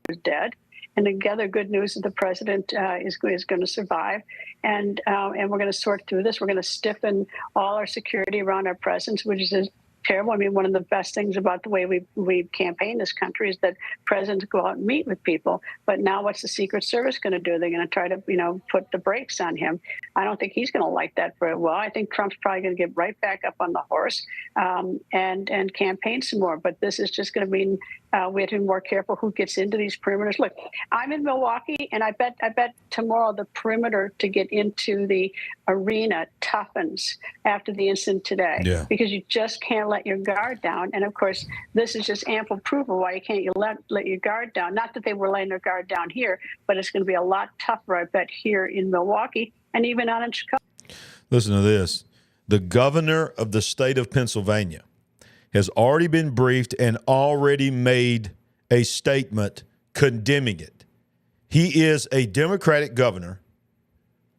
Is dead. And together, good news is the president is going to survive, and we're going to sort through this. We're going to stiffen all our security around our presence, which is terrible. I mean, one of the best things about the way we campaign this country is that presidents go out and meet with people. But now what's the Secret Service going to do? They're going to try to, put the brakes on him. I don't think he's going to like that very well. I think Trump's probably going to get right back up on the horse and campaign some more. But this is just going to mean we have to be more careful who gets into these perimeters. Look, I'm in Milwaukee, and I bet tomorrow the perimeter to get into the arena toughens after the incident today, because you just can't let your guard down. And of course, this is just ample proof of why you let your guard down. Not that they were letting their guard down here, but it's going to be a lot tougher, I bet, here in Milwaukee and even out in Chicago. Listen to this. The governor of the state of Pennsylvania has already been briefed and already made a statement condemning it. He is a Democratic governor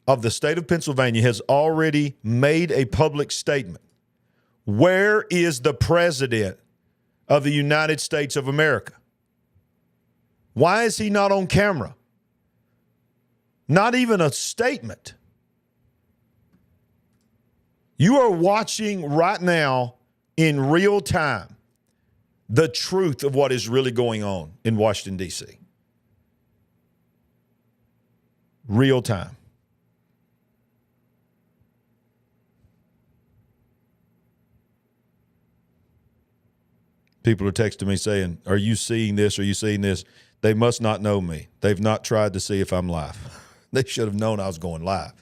of the state of Pennsylvania, has already made a public statement. Where is the president of the United States of America? Why is he not on camera? Not even a statement. You are watching right now in real time the truth of what is really going on in Washington, D.C. Real time. People are texting me saying, are you seeing this? Are you seeing this? They must not know me. They've not tried to see if I'm live. They should have known I was going live.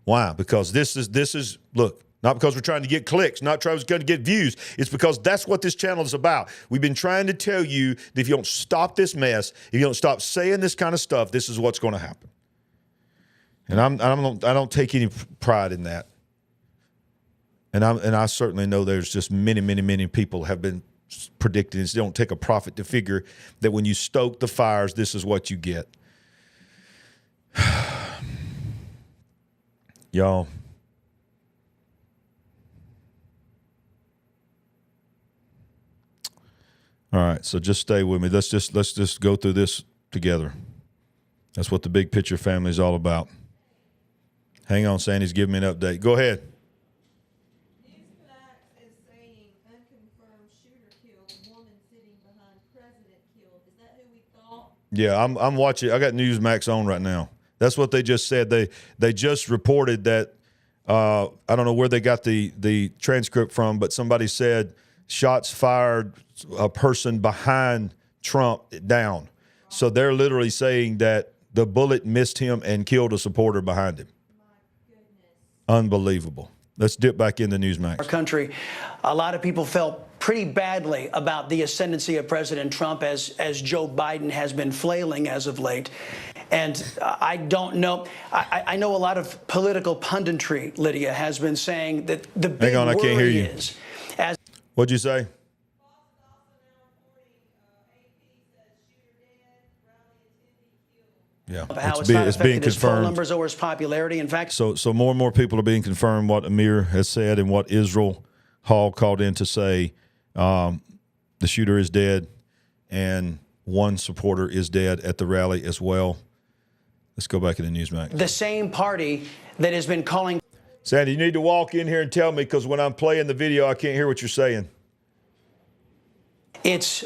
Why? Because this is look, not because we're trying to get clicks, not trying to get views. It's because that's what this channel is about. We've been trying to tell you that if you don't stop this mess, if you don't stop saying this kind of stuff, this is what's going to happen. And I don't take any pride in that. And I certainly know there's just many people have been predicting this. They don't take a prophet to figure that when you stoke the fires, this is what you get. Y'all. All right, so just stay with me. Let's just go through this together. That's what the big picture family is all about. Hang on, Sandy's giving me an update. Go ahead. Newsmax is saying unconfirmed shooter killed, woman sitting behind president killed. Is that who we thought? Yeah, I'm watching. I got Newsmax on right now. That's what they just said. They just reported that. I don't know where they got the transcript from, but somebody said shots fired, a person behind Trump down. So they're literally saying that the bullet missed him and killed a supporter behind him. Unbelievable. Let's dip back into Newsmax. Our country, a lot of people felt pretty badly about the ascendancy of President Trump as Joe Biden has been flailing as of late. And I don't know. I know a lot of political punditry, Lydia, has been saying that the big Hang on, I can't hear you. is as What'd you say? Yeah, how it's not being affected his poll confirmed. numbers or his popularity. In fact, So more and more people are being confirmed what Amir has said and what Israel Hall called in to say. The shooter is dead, and one supporter is dead at the rally as well. Let's go back to the Newsmax. the same party that has been calling Sandy, you need to walk in here and tell me, because when I'm playing the video, I can't hear what you're saying. it's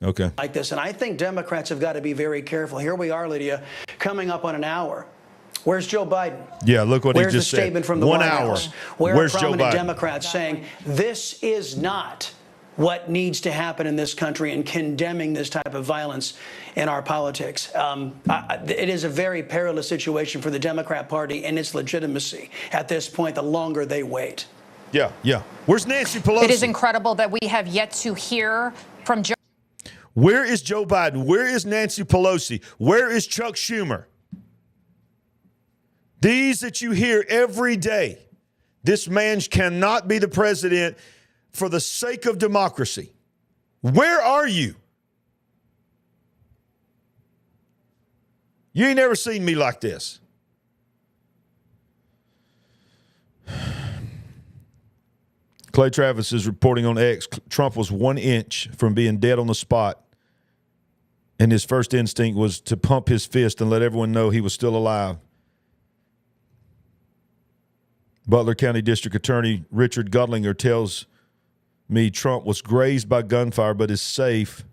Okay. like this. And I think Democrats have got to be very careful. Here we are, Lydia, coming up on an hour. Where's Joe Biden? Yeah, look what he Where's just the said. statement from the 1 White hour. House? Where Where's are Joe prominent Biden? Democrats saying this is not what needs to happen in this country and condemning this type of violence in our politics. It is a very perilous situation for the Democrat Party and its legitimacy at this point, the longer they wait. Yeah. Where's Nancy Pelosi? It is incredible that we have yet to hear from Joe. Where is Joe Biden? Where is Nancy Pelosi? Where is Chuck Schumer? These that you hear every day. This man cannot be the president for the sake of democracy. Where are you? You ain't never seen me like this. Clay Travis is reporting on X. Trump was 1 inch from being dead on the spot, and his first instinct was to pump his fist and let everyone know he was still alive. Butler County District Attorney Richard Gudlinger tells me Trump was grazed by gunfire but is safe.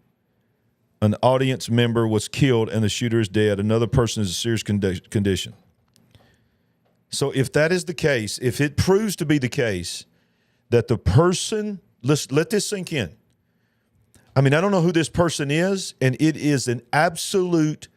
An audience member was killed and the shooter is dead. Another person is in serious condition. So if that is the case, if it proves to be the case that the person, let this sink in. I mean, I don't know who this person is, and it is an absolute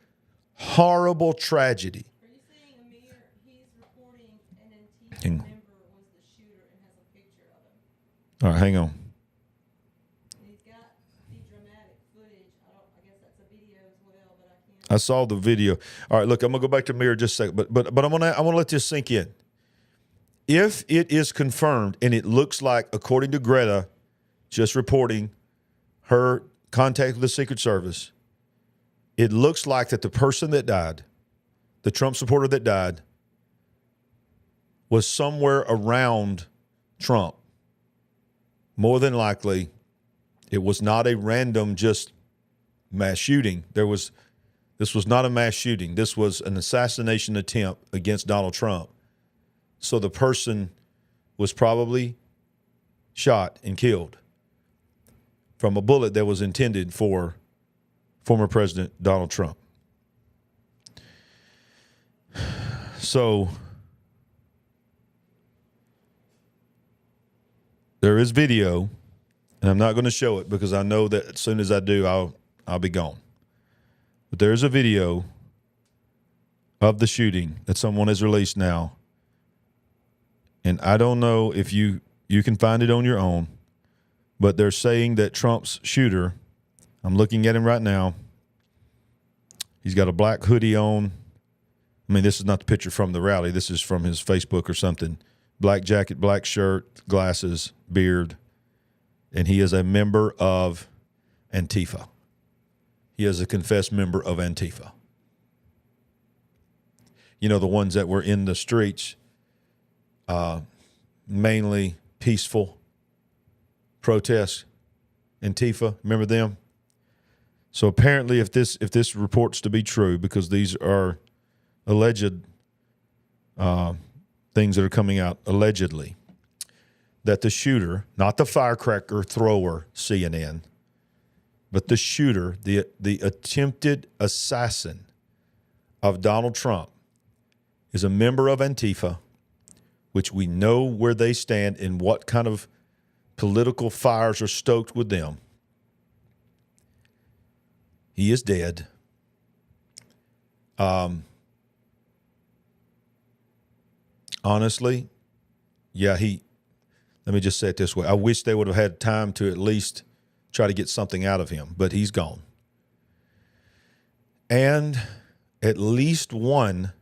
horrible tragedy. Are you saying, Amir, he's reporting an Antifa member was the shooter and has a picture of him? All right, hang on. And he's got the dramatic footage. I guess that's a video as well, but I can't. I saw the video. All right, look, I'm gonna go back to Amir just a second, but I want to let this sink in. If it is confirmed, and it looks like, according to Greta, just reporting her contact with the Secret Service, it looks like that the person that died, the Trump supporter that died, was somewhere around Trump. More than likely, it was not a random just mass shooting. This was not a mass shooting. This was an assassination attempt against Donald Trump. So the person was probably shot and killed from a bullet that was intended for former President Donald Trump. So there is video, and I'm not going to show it because I know that as soon as I do, I'll be gone. But there is a video of the shooting that someone has released now. And I don't know if you can find it on your own, but they're saying that Trump's shooter, I'm looking at him right now, he's got a black hoodie on. I mean, this is not the picture from the rally. This is from his Facebook or something. black jacket, black shirt, glasses, beard, and he is a member of Antifa. He is a confessed member of Antifa. You know, the ones that were in the streets, mainly peaceful protests, Antifa, remember them? So apparently if this report's to be true, because these are alleged things that are coming out, allegedly, that the shooter, not the firecracker thrower, CNN, but the shooter, the attempted assassin of Donald Trump, is a member of Antifa, which we know where they stand and what kind of political fires are stoked with them. He is dead. Honestly, yeah, let me just say it this way. I wish they would have had time to at least try to get something out of him, but he's gone. And at least one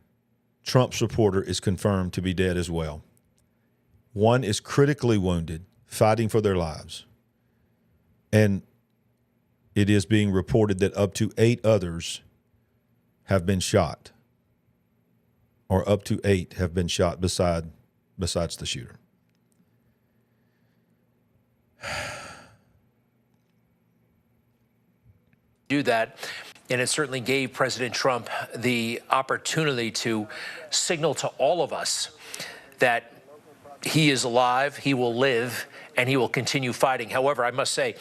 Trump supporter is confirmed to be dead as well. One is critically wounded, fighting for their lives. And it is being reported that up to 8 others have been shot, or up to 8 have been shot besides the shooter. Do that. And it certainly gave President Trump the opportunity to signal to all of us that he is alive, he will live, and he will continue fighting. However, I must say,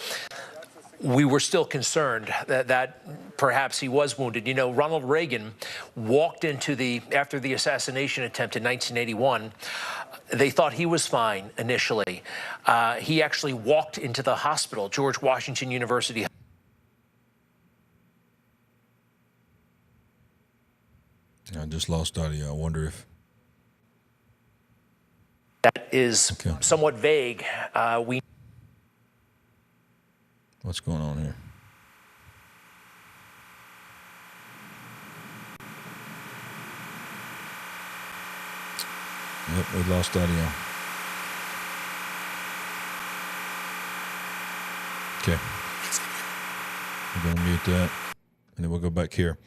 we were still concerned that perhaps he was wounded. You know, Ronald Reagan walked into after the assassination attempt in 1981, they thought he was fine initially. He actually walked into the hospital, George Washington University. I just lost audio. I wonder if that is somewhat vague. What's going on here? Yep, we lost audio. Okay. We're going to mute that, and then we'll go back here.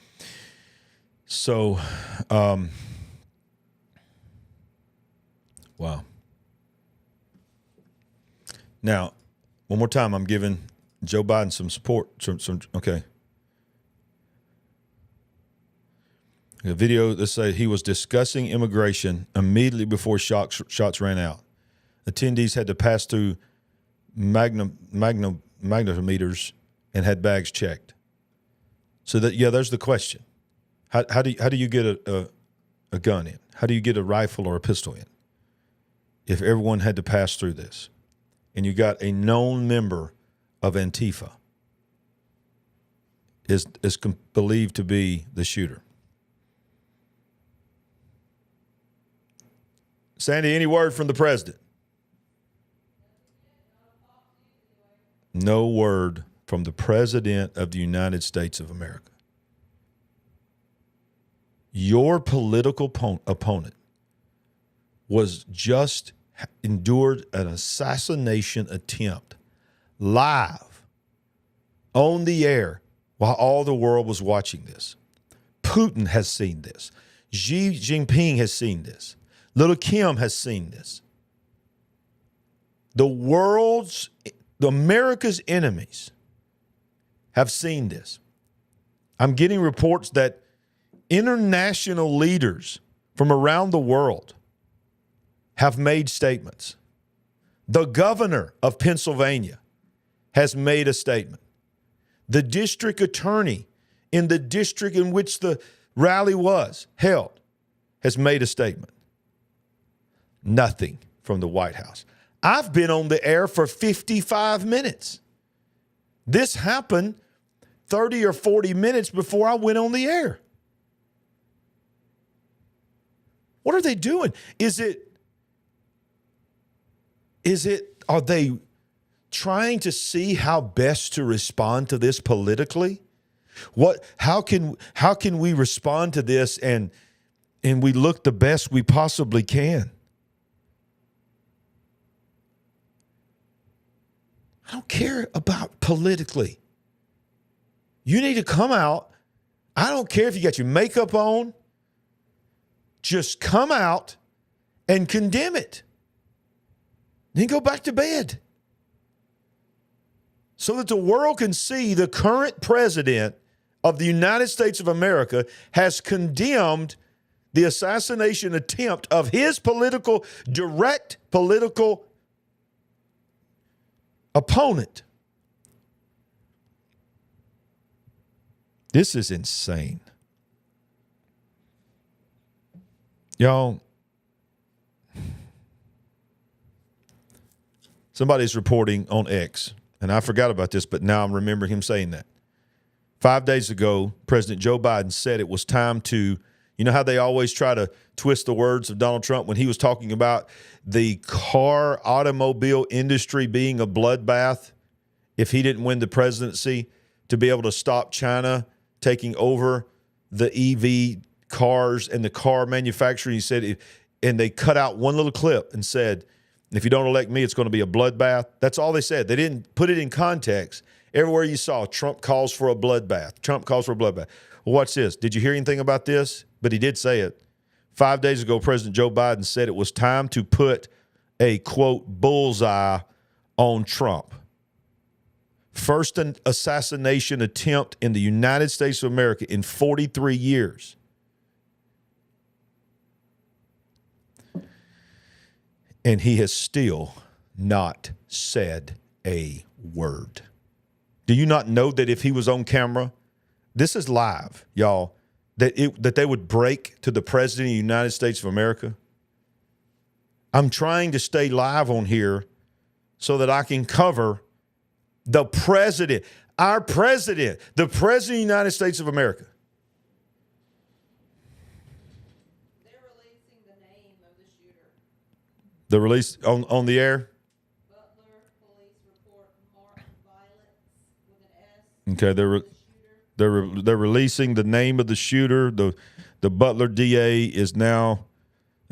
So, wow. Now, one more time, I'm giving Joe Biden some support. Okay. A video that says he was discussing immigration immediately before shots ran out. Attendees had to pass through magnetometers and had bags checked. So that, yeah, there's the question. How do you get a gun in? How do you get a rifle or a pistol in? If everyone had to pass through this, and you got a known member of Antifa is believed to be the shooter. Sandy, any word from the president? No word from the President of the United States of America. Your political opponent was just endured an assassination attempt live on the air while all the world was watching this. Putin has seen this. Xi Jinping has seen this. Little Kim has seen this. The America's enemies have seen this. I'm getting reports that international leaders from around the world have made statements. The governor of Pennsylvania has made a statement. The district attorney in the district in which the rally was held has made a statement. Nothing from the White House. I've been on the air for 55 minutes. This happened 30 or 40 minutes before I went on the air. What are they doing? Are they trying to see how best to respond to this politically? How can we respond to this and we look the best we possibly can? don't care about politically. You need to come out. I don't care if you got your makeup on. Just come out and condemn it. Then go back to bed. So that the world can see the current president of the United States of America has condemned the assassination attempt of his direct political opponent. This is insane. Y'all, somebody's reporting on X, and I forgot about this, but now I'm remembering him saying that. 5 days ago, President Joe Biden said it was time to, you know how they always try to twist the words of Donald Trump when he was talking about the automobile industry being a bloodbath if he didn't win the presidency, to be able to stop China taking over the EV cars and the car manufacturing. He said, and they cut out one little clip and said, if you don't elect me, it's going to be a bloodbath. That's all they said. They didn't put it in context. Everywhere you saw, Trump calls for a bloodbath. Trump calls for a bloodbath. Well, watch this. Did you hear anything about this? But he did say it. 5 days ago, President Joe Biden said it was time to put a, quote, bullseye on Trump. First an assassination attempt in the United States of America in 43 years. And he has still not said a word. Do you not know that if he was on camera, this is live, y'all, that they would break to the President of the United States of America? I'm trying to stay live on here so that I can cover the president, our president, the President of the United States of America. They're releasing the name of the shooter. The release on the air? Butler police report Mark Violet with an S. Okay, they're releasing the name of the shooter. The Butler DA is now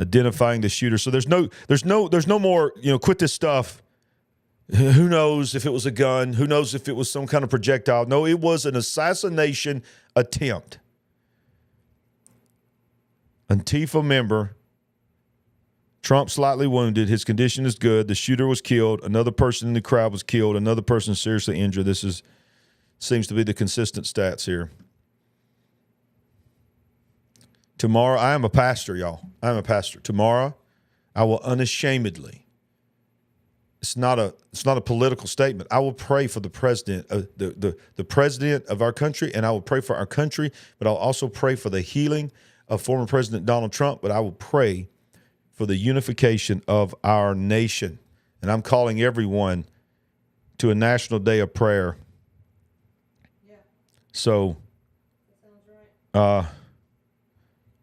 identifying the shooter. So there's no more, quit this stuff. Who knows if it was a gun? Who knows if it was some kind of projectile? No, it was an assassination attempt. Antifa member, Trump slightly wounded. His condition is good. The shooter was killed. Another person in the crowd was killed. Another person seriously injured. This seems to be the consistent stats here. Tomorrow, I am a pastor, y'all. I am a pastor. Tomorrow, I will unashamedly. It's not a political statement. I will pray for the president, the president of our country, and I will pray for our country, but I'll also pray for the healing of former President Donald Trump, but I will pray for the unification of our nation. And I'm calling everyone to a national day of prayer. Yeah. So, That sounds right.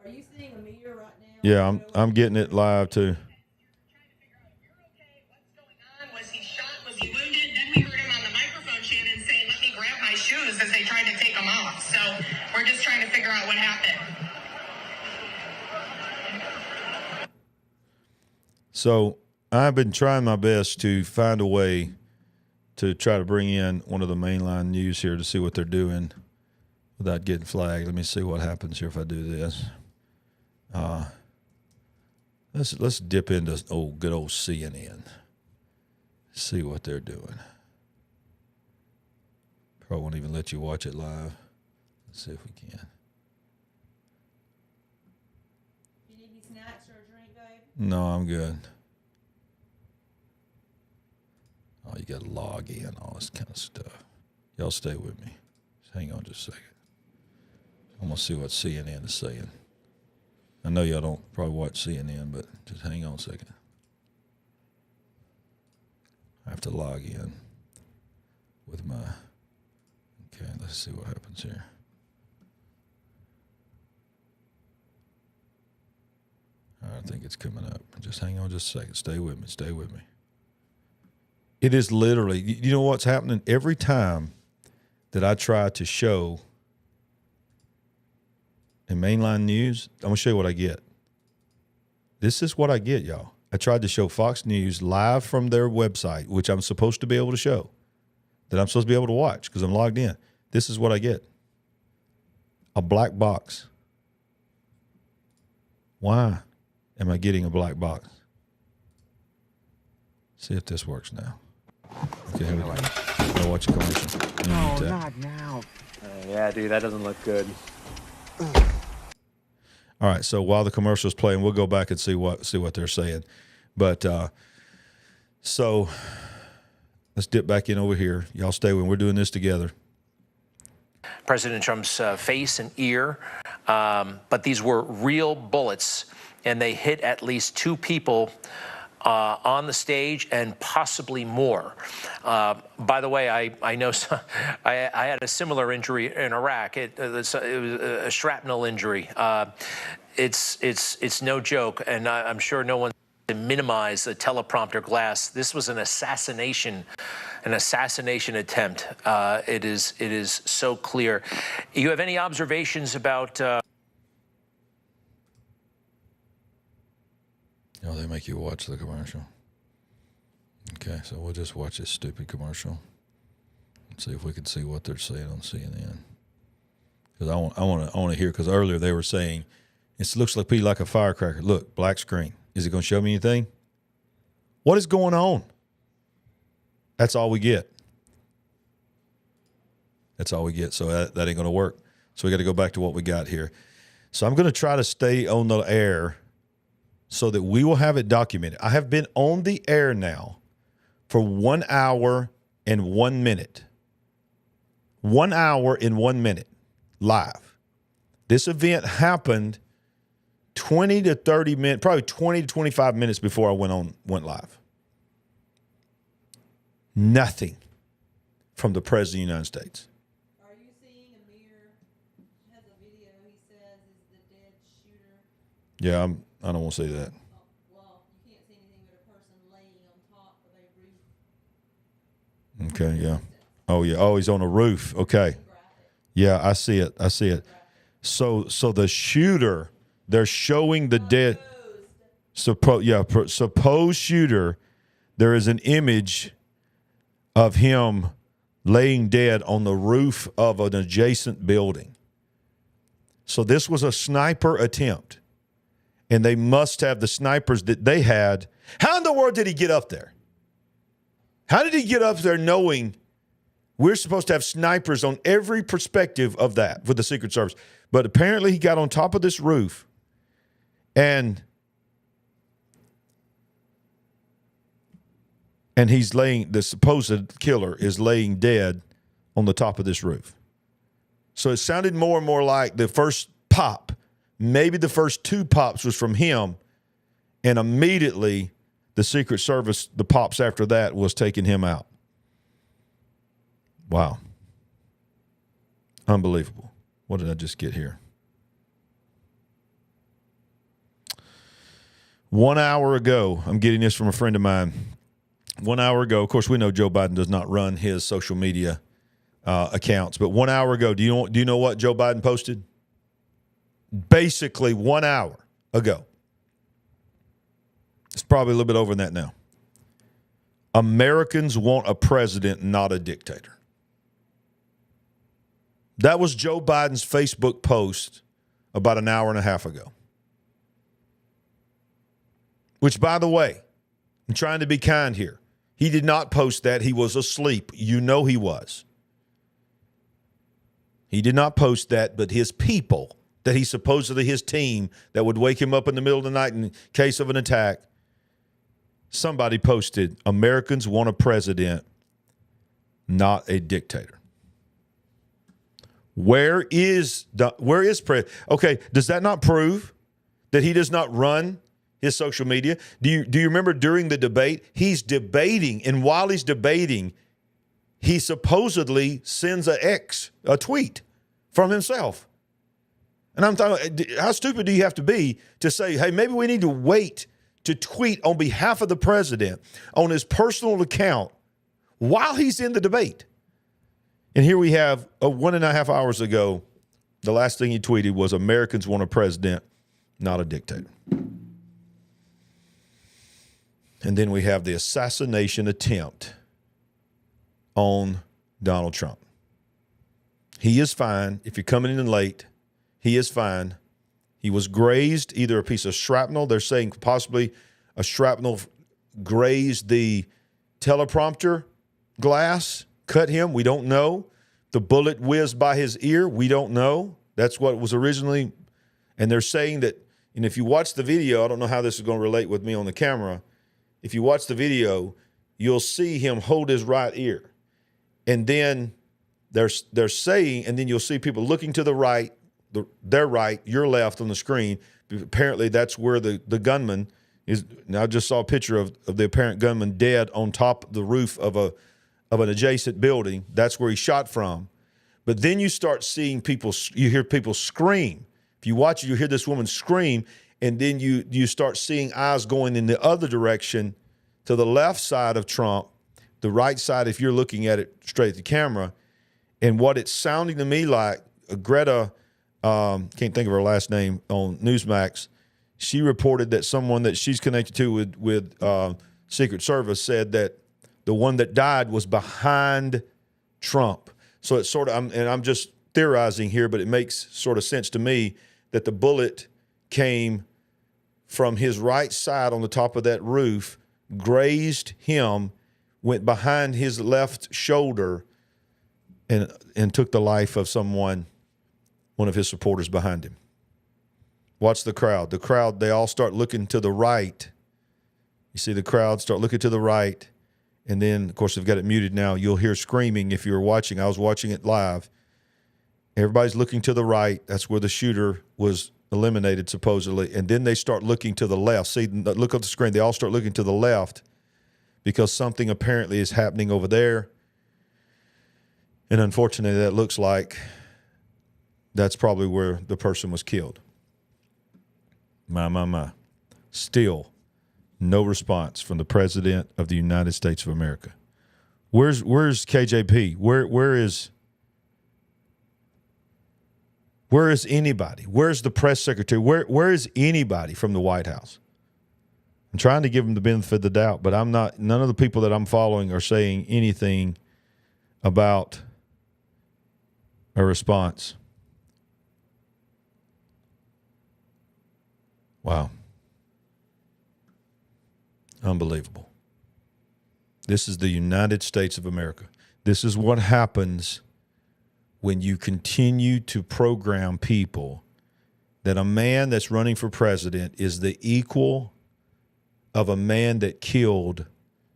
Are you seeing a meter right now? Yeah, I'm getting it live too. As they tried to take them off. So we're just trying to figure out what happened. So I've been trying my best to find a way to try to bring in one of the mainline news here to see what they're doing without getting flagged. Let me see what happens here if I do this. Let's dip into good old CNN. See what they're doing. Probably won't even let you watch it live. Let's see if we can. You need any snacks or a drink, babe? No, I'm good. Oh, you got to log in, all this kind of stuff. Y'all stay with me. Just hang on just a second. I'm going to see what CNN is saying. I know y'all don't probably watch CNN, but just hang on a second. I have to log in with my... Okay, let's see what happens here. All right, I think it's coming up. Just hang on just a second. Stay with me. Stay with me. It is literally, you know what's happening? Every time that I try to show in mainline news, I'm going to show you what I get. This is what I get, y'all. I tried to show Fox News live from their website, which I'm supposed to be able to show. that I'm supposed to be able to watch because I'm logged in. This is what I get. A black box. Why am I getting a black box? See if this works now. Okay, here we go. I'll watch a commercial. No, not now. Yeah, dude, that doesn't look good. All right, so while the commercial's playing, we'll go back and see what they're saying. But so let's dip back in over here. Y'all stay when we're doing this together. President Trump's face and ear, but these were real bullets, and they hit at least 2 people on the stage and possibly more. By the way, I know I had a similar injury in Iraq. It was a shrapnel injury. It's no joke, and I'm sure no one to minimize the teleprompter glass. This was an assassination attempt. It is so clear. You have any observations about? Oh, they make you watch the commercial. Okay, so we'll just watch this stupid commercial and see if we can see what they're saying on CNN. Because I want to hear. Because earlier they were saying it looks like a firecracker. Look, black screen. Is it going to show me anything? What is going on? That's all we get. That's all we get. So that ain't going to work. So we got to go back to what we got here. So I'm going to try to stay on the air so that we will have it documented. I have been on the air now for 1 hour and 1 minute. 1 hour and 1 minute live. This event happened 20 to 30 minutes, probably 20 to 25 minutes before I went live. Nothing from the President of the United States. Are you seeing Amir has a video he says is the dead shooter? Yeah, I don't want to see that. Well, you can't see anything but a person laying on top of a roof. Okay, yeah. Oh, yeah. Oh, he's on a roof. Okay. Yeah, I see it. So the shooter, they're showing the dead. Supposed shooter. There is an image of him laying dead on the roof of an adjacent building. So this was a sniper attempt. And they must have the snipers that they had. How in the world did he get up there? How did he get up there knowing we're supposed to have snipers on every perspective of that with the Secret Service? But apparently he got on top of this roof and he's the supposed killer is laying dead on the top of this roof. So it sounded more and more like the first pop. Maybe the first 2 pops was from him, and immediately the Secret Service, the pops after that, was taking him out. Wow. Unbelievable. What did I just get here? 1 hour ago, I'm getting this from a friend of mine. 1 hour ago, of course, we know Joe Biden does not run his social media accounts, but 1 hour ago, do you know what Joe Biden posted? Basically 1 hour ago. It's probably a little bit over than that now. Americans want a president, not a dictator. That was Joe Biden's Facebook post about an hour and a half ago. Which, by the way, I'm trying to be kind here. He did not post that. He was asleep. You know he was. He did not post that, but his people, that he supposedly his team that would wake him up in the middle of the night in case of an attack, somebody posted, Americans want a president, not a dictator. Where is president? Okay, does that not prove that he does not run his social media? Do you remember during the debate, he's debating, and while he's debating, he supposedly sends a tweet from himself. And I'm talking, how stupid do you have to be to say, hey, maybe we need to wait to tweet on behalf of the president on his personal account while he's in the debate? And here we have 1.5 hours ago, the last thing he tweeted was Americans want a president, not a dictator. And then we have the assassination attempt on Donald Trump. He is fine. If you're coming in late, he is fine. He was grazed, either a piece of shrapnel. They're saying possibly a shrapnel grazed the teleprompter glass, cut him. We don't know. The bullet whizzed by his ear. We don't know. That's what was originally. And they're saying that, and if you watch the video, I don't know how this is going to relate with me on the camera. If you watch the video, you'll see him hold his right ear. And then they're saying, and then you'll see people looking to the right, their right, your left on the screen. Apparently that's where the gunman is. Now I just saw a picture of the apparent gunman dead on top of the roof of an adjacent building. That's where he shot from. But then you start seeing people, you hear people scream. If you watch it, you hear this woman scream, and then you start seeing eyes going in the other direction to the left side of Trump, the right side if you're looking at it straight at the camera. And what it's sounding to me like, Greta, can't think of her last name, on Newsmax, she reported that someone that she's connected to with Secret Service said that the one that died was behind Trump. So it's sort of, I'm just theorizing here, but it makes sort of sense to me that the bullet came from his right side on the top of that roof, grazed him, went behind his left shoulder, and took the life of someone, one of his supporters behind him. Watch the crowd. The crowd, they all start looking to the right. You see the crowd start looking to the right. And then, of course, they've got it muted now. You'll hear screaming if you were watching. I was watching it live. Everybody's looking to the right. That's where the shooter was eliminated, supposedly. And then they start looking to the left. See, look at the screen. They all start looking to the left because something apparently is happening over there. And unfortunately, that looks like that's probably where the person was killed. My. Still, no response from the President of the United States of America. Where's KJP? Where is anybody? Where's the press secretary? Where is anybody from the White House? I'm trying to give them the benefit of the doubt, but none of the people that I'm following are saying anything about a response. Wow. Unbelievable. This is the United States of America. This is what happens when you continue to program people that a man that's running for president is the equal of a man that killed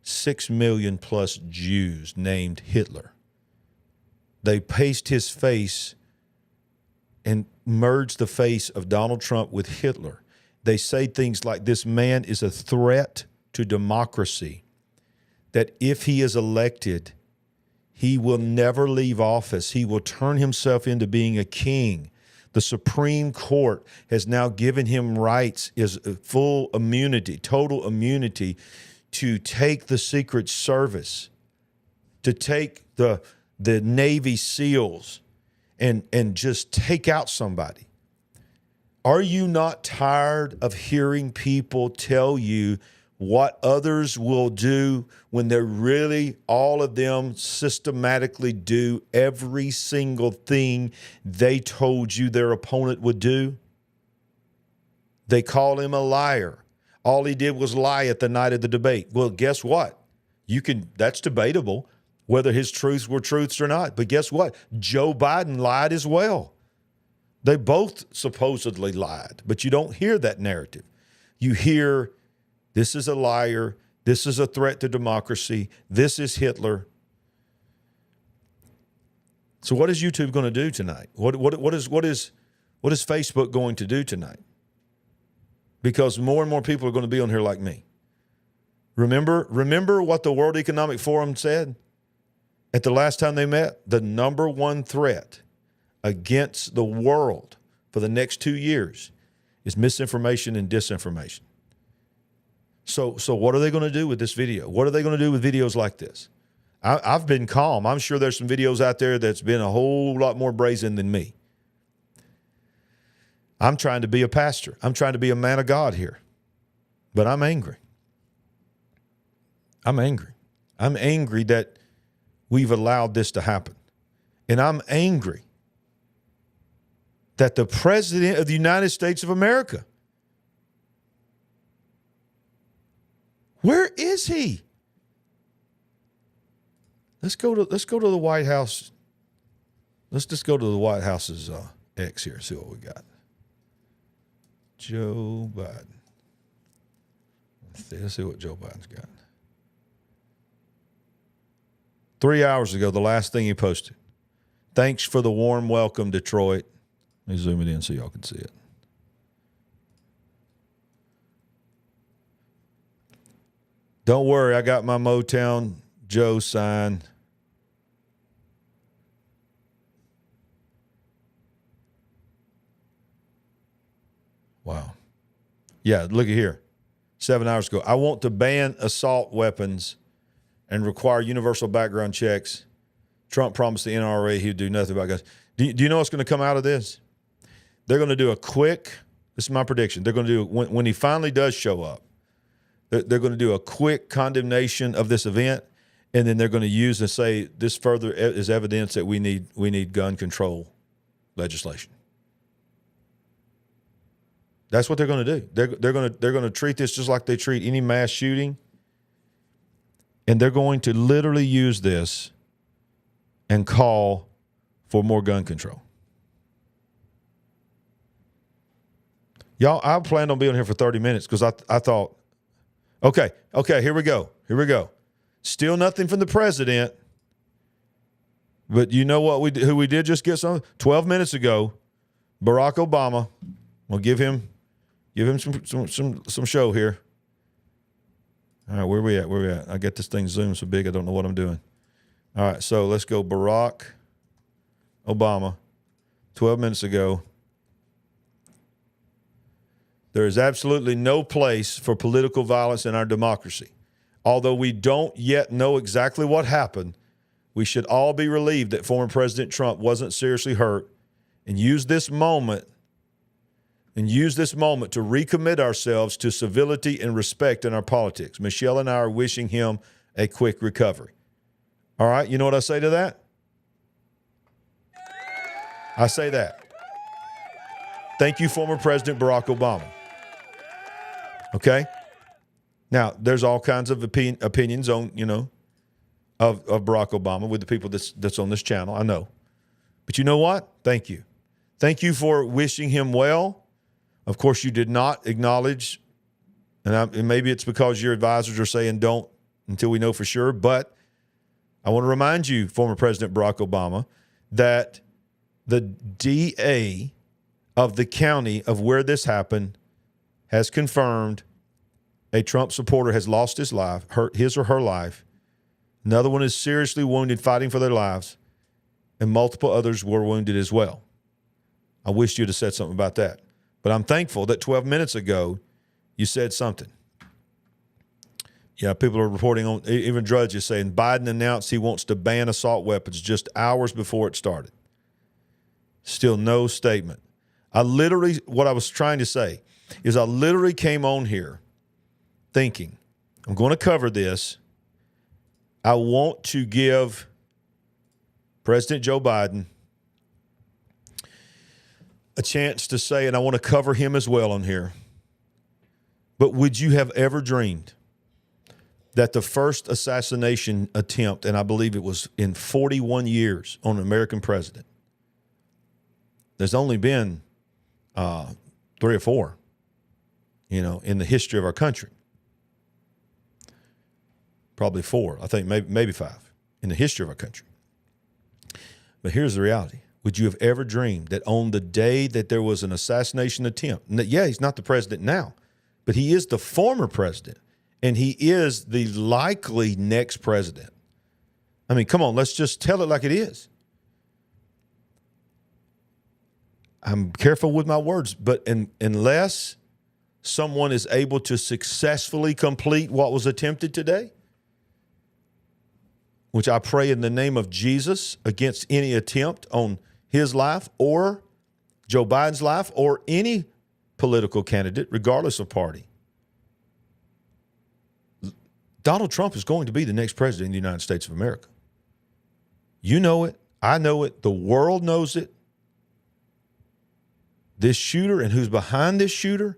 6 million plus Jews named Hitler. They paste his face and merge the face of Donald Trump with Hitler. They say things like this man is a threat to democracy, that if he is elected, he will never leave office. He will turn himself into being a king. The Supreme Court has now given him rights, is full immunity, total immunity, to take the Secret Service, to take the Navy SEALs and just take out somebody. Are you not tired of hearing people tell you what others will do when they're really, all of them systematically do every single thing they told you their opponent would do? They call him a liar. All he did was lie at the night of the debate. Well, guess what? That's debatable whether his truths were truths or not. But guess what? Joe Biden lied as well. They both supposedly lied, but you don't hear that narrative. You hear, this is a liar, this is a threat to democracy, this is Hitler. So what is YouTube going to do tonight? What is Facebook going to do tonight? Because more and more people are going to be on here like me. Remember what the World Economic Forum said at the last time they met? The number one threat against the world for the next 2 years is misinformation and disinformation. So what are they going to do with this video? What are they going to do with videos like this? I've been calm. I'm sure there's some videos out there that's been a whole lot more brazen than me. I'm trying to be a pastor. I'm trying to be a man of God here. But I'm angry. I'm angry. I'm angry that we've allowed this to happen. And I'm angry that the President of the United States of America, where is he? Let's go to the White House. Let's just go to the White House's X here, see what we got. Joe Biden. Let's see what Joe Biden's got. 3 hours ago, the last thing he posted. Thanks for the warm welcome, Detroit. Let me zoom it in so y'all can see it. Don't worry, I got my Motown Joe sign. Wow. Yeah, look at here. 7 hours ago. I want to ban assault weapons and require universal background checks. Trump promised the NRA he would do nothing about guns. Do you know what's going to come out of this? They're going to do a quick, this is my prediction, they're going to do, when he finally does show up, they're going to do a quick condemnation of this event, and then they're going to use and say this further is evidence that we need gun control legislation. That's what they're going to do. They're going to treat this just like they treat any mass shooting, and they're going to literally use this and call for more gun control. Y'all, I planned on being here for 30 minutes because I thought, okay, here we go. Still nothing from the president, but you know what who we did just get some 12 minutes ago, Barack Obama. We'll give him some show here. All right, where we at? I get this thing zoomed so big I don't know what I'm doing. All right, so let's go Barack Obama, 12 minutes ago. There is absolutely no place for political violence in our democracy. Although we don't yet know exactly what happened, we should all be relieved that former President Trump wasn't seriously hurt and use this moment to recommit ourselves to civility and respect in our politics. Michelle and I are wishing him a quick recovery. All right, you know what I say to that? I say that. Thank you, former President Barack Obama. Okay? Now, there's all kinds of opinions on, of Barack Obama with the people that's on this channel. I know. But you know what? Thank you. Thank you for wishing him well. Of course, you did not acknowledge, and maybe it's because your advisors are saying don't until we know for sure, but I want to remind you, former President Barack Obama, that the DA of the county of where this happened has confirmed a Trump supporter has lost his life, his or her life. Another one is seriously wounded fighting for their lives, and multiple others were wounded as well. I wish you'd have said something about that. But I'm thankful that 12 minutes ago you said something. Yeah, people are reporting on, even Drudge is saying, Biden announced he wants to ban assault weapons just hours before it started. Still no statement. What I was trying to say is I literally came on here thinking, I'm going to cover this. I want to give President Joe Biden a chance to say, and I want to cover him as well on here. But would you have ever dreamed that the first assassination attempt, and I believe it was in 41 years on an American president, there's only been 3 or 4, in the history of our country. Probably 4, I think maybe 5 in the history of our country. But here's the reality. Would you have ever dreamed that on the day that there was an assassination attempt, yeah, he's not the president now, but he is the former president, and he is the likely next president. I mean, come on, let's just tell it like it is. I'm careful with my words, but unless someone is able to successfully complete what was attempted today, which I pray in the name of Jesus against any attempt on his life or Joe Biden's life or any political candidate, regardless of party. Donald Trump is going to be the next president of the United States of America. You know it. I know it. The world knows it. This shooter and who's behind this shooter,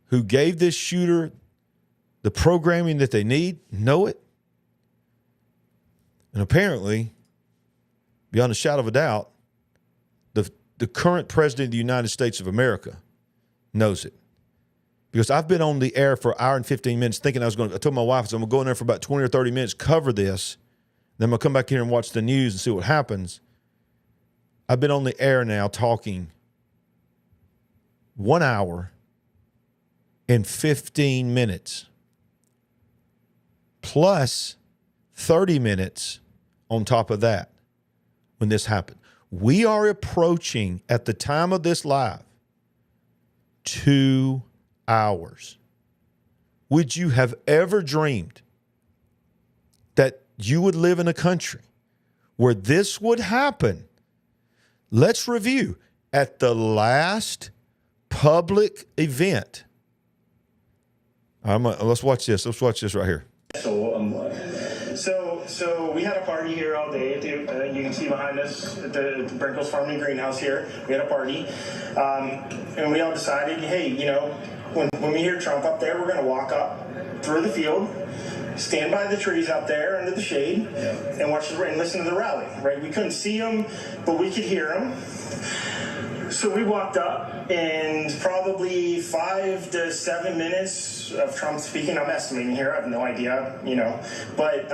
who gave this shooter the programming that they need, know it. And apparently, beyond a shadow of a doubt, the current president of the United States of America knows it. Because I've been on the air for an hour and 15 minutes thinking I told my wife, I'm going to go in there for about 20 or 30 minutes, cover this. Then I'm going to come back here and watch the news and see what happens. I've been on the air now talking 1 hour and 15 minutes plus 30 minutes on top of that when this happened. We are approaching, at the time of this live, 2 hours. Would you have ever dreamed that you would live in a country where this would happen? Let's review. At the last public event. Let's watch this. Let's watch this right here. So we had a party here all day. You can see behind us at the Brinkles Farming Greenhouse here. We had a party. And we all decided, hey, you know, when we hear Trump up there, we're going to walk up through the field, stand by the trees out there under the shade, and watch and listen to the rally, right? We couldn't see them, but we could hear them. So we walked up, and probably 5 to 7 minutes of Trump speaking. I'm estimating here. I have no idea, you know. But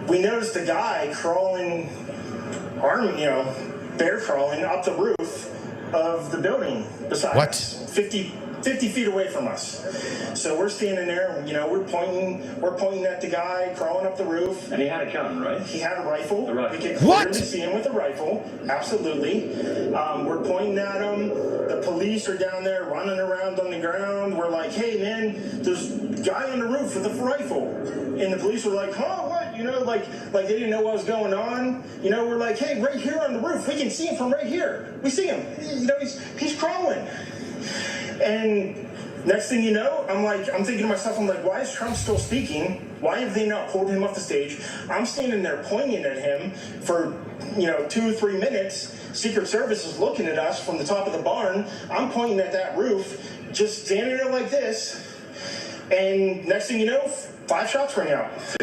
we noticed a guy crawling, bear crawling up the roof of the building beside us, 50 feet away from us. So we're standing there, you know, we're pointing at the guy crawling up the roof. And he had a gun, right? He had a rifle. We could What? clearly see him with a rifle. Absolutely. We're pointing at him. The police are down there running around on the ground. We're like, hey man, there's a guy on the roof with a rifle. And the police were like, huh, what? You know, like they didn't know what was going on. You know, we're like, hey, right here on the roof. We can see him from right here. We see him. You know, he's crawling. And next thing you know, I'm thinking to myself, why is Trump still speaking? Why have they not pulled him off the stage? I'm standing there pointing at him for, 2 or 3 minutes. Secret Service is looking at us from the top of the barn. I'm pointing at that roof, just standing there like this. And next thing you know, 5 shots rang out. So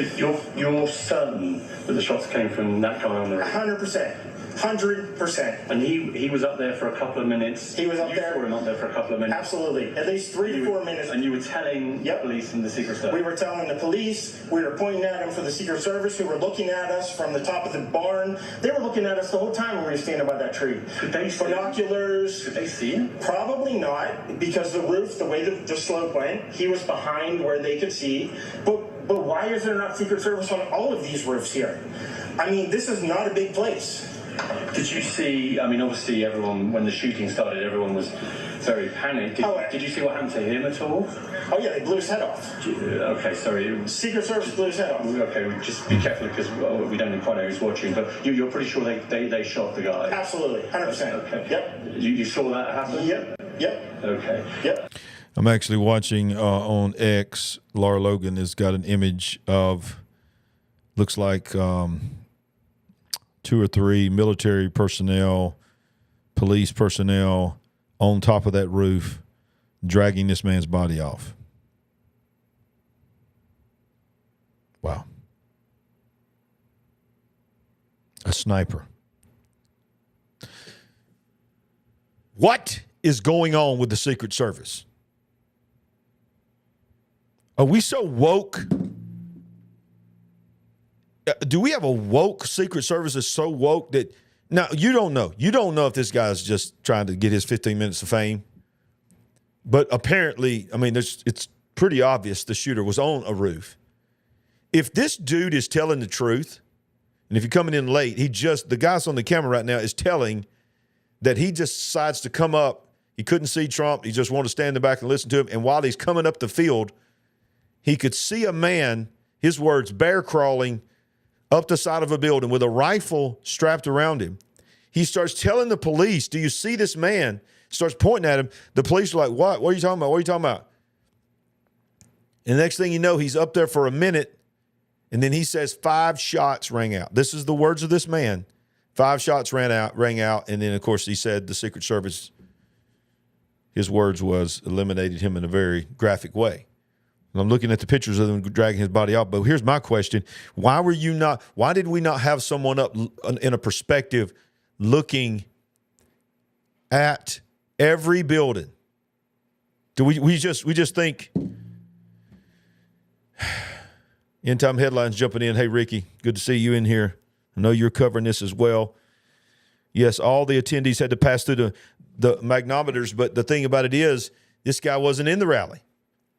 you're certain that the shots came from that guy on the roof? 100%. 100%. And he was up there for a couple of minutes. He was up there. You saw him up there for a couple of minutes. Absolutely. At least 3 to 4 minutes. And you were telling the police and the Secret Service? We were telling the police. We were pointing at them for the Secret Service, who were looking at us from the top of the barn. They were looking at us the whole time when we were standing by that tree. Could they see binoculars? Could they see him? Probably not, because the roof, the way the slope went, he was behind where they could see. But why is there not Secret Service on all of these roofs here? I mean, this is not a big place. Did you see, obviously everyone, when the shooting started, everyone was very panicked. Did you see what happened to him at all? Oh yeah, they blew his head off. Okay, sorry. Secret Service blew his head off. Okay, just be careful because we don't quite know who's watching, but you're pretty sure they shot the guy? Absolutely, 100%. Okay. Yep. You saw that happen? Yep. Okay. Yep. I'm actually watching on X. Laura Logan has got an image of, looks like 2 or 3 military personnel, police personnel on top of that roof, dragging this man's body off. Wow. A sniper. What is going on with the Secret Service? Are we so woke? Do we have a woke Secret Service that's so woke that now you don't know. You don't know if this guy's just trying to get his 15 minutes of fame. But apparently, it's pretty obvious the shooter was on a roof. If this dude is telling the truth, and if you're coming in late, the guy's on the camera right now is telling that he just decides to come up. He couldn't see Trump. He just wanted to stand in the back and listen to him. And while he's coming up the field, he could see a man, his words, bear crawling up the side of a building with a rifle strapped around him. He starts telling the police, do you see this man? Starts pointing at him. The police are like, what? What are you talking about? What are you talking about? And the next thing you know, he's up there for a minute, And then he says 5 shots rang out. This is the words of this man. 5 shots rang out. And then, of course, he said the Secret Service, his words was, eliminated him in a very graphic way. And I'm looking at the pictures of them dragging his body out. But here's my question. Why did we not have someone up in a perspective looking at every building? Do we just think End Time Headlines jumping in? Hey, Ricky, good to see you in here. I know you're covering this as well. Yes, all the attendees had to pass through the magnometers, but the thing about it is this guy wasn't in the rally.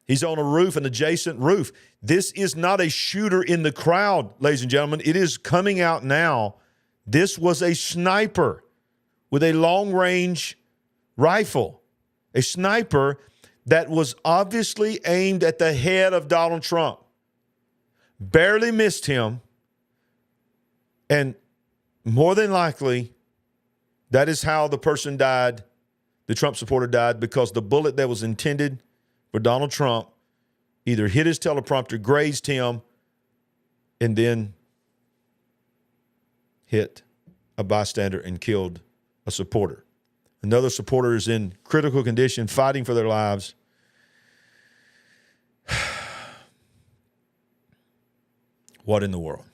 He's on a roof, an adjacent roof. This is not a shooter in the crowd, ladies and gentlemen. It is coming out now. This was a sniper with a long-range rifle, a sniper that was obviously aimed at the head of Donald Trump. Barely missed him, and more than likely, that is how the person died, the Trump supporter died, because the bullet that was intended for Donald Trump either hit his teleprompter, grazed him, and then hit a bystander and killed a supporter. Another supporter is in critical condition, fighting for their lives. What in the world?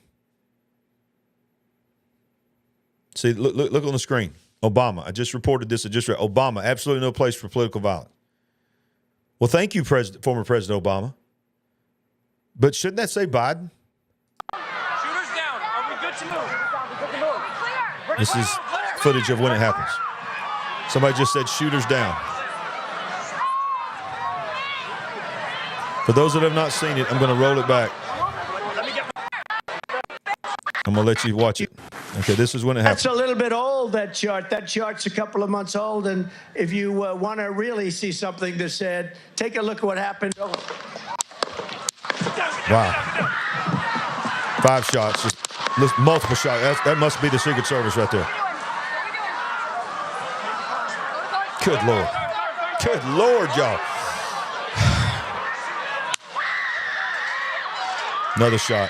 See, look on the screen. Obama. I just reported this. Obama, absolutely no place for political violence. Well, thank you, former President Obama. But shouldn't that say Biden? Shooters down. Are we good to move? This is footage of when it happens. Somebody just said shooters down. For those that have not seen it, I'm going to roll it back. I'm going to let you watch it. Okay, this is when it happens. That's a little bit old, that chart. That chart's a couple of months old, and if you want to really see something that's said, take a look at what happened. Wow. 5 shots, just multiple shots. That must be the Secret Service right there. Good Lord. Good Lord, y'all. Another shot.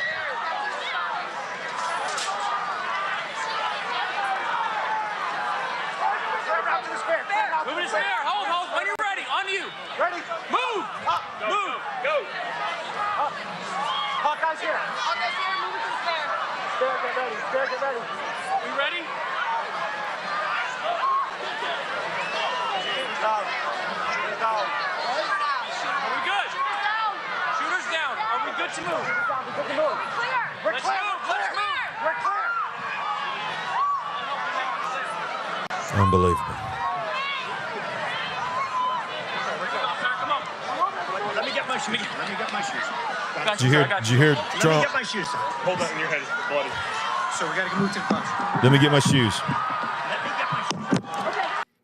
Unbelievable. Let me get my shoes. Did you hear Trump? Let me get my shoes. Hold that in your head. It's bloody. So we got to move to the box. Let me get my shoes.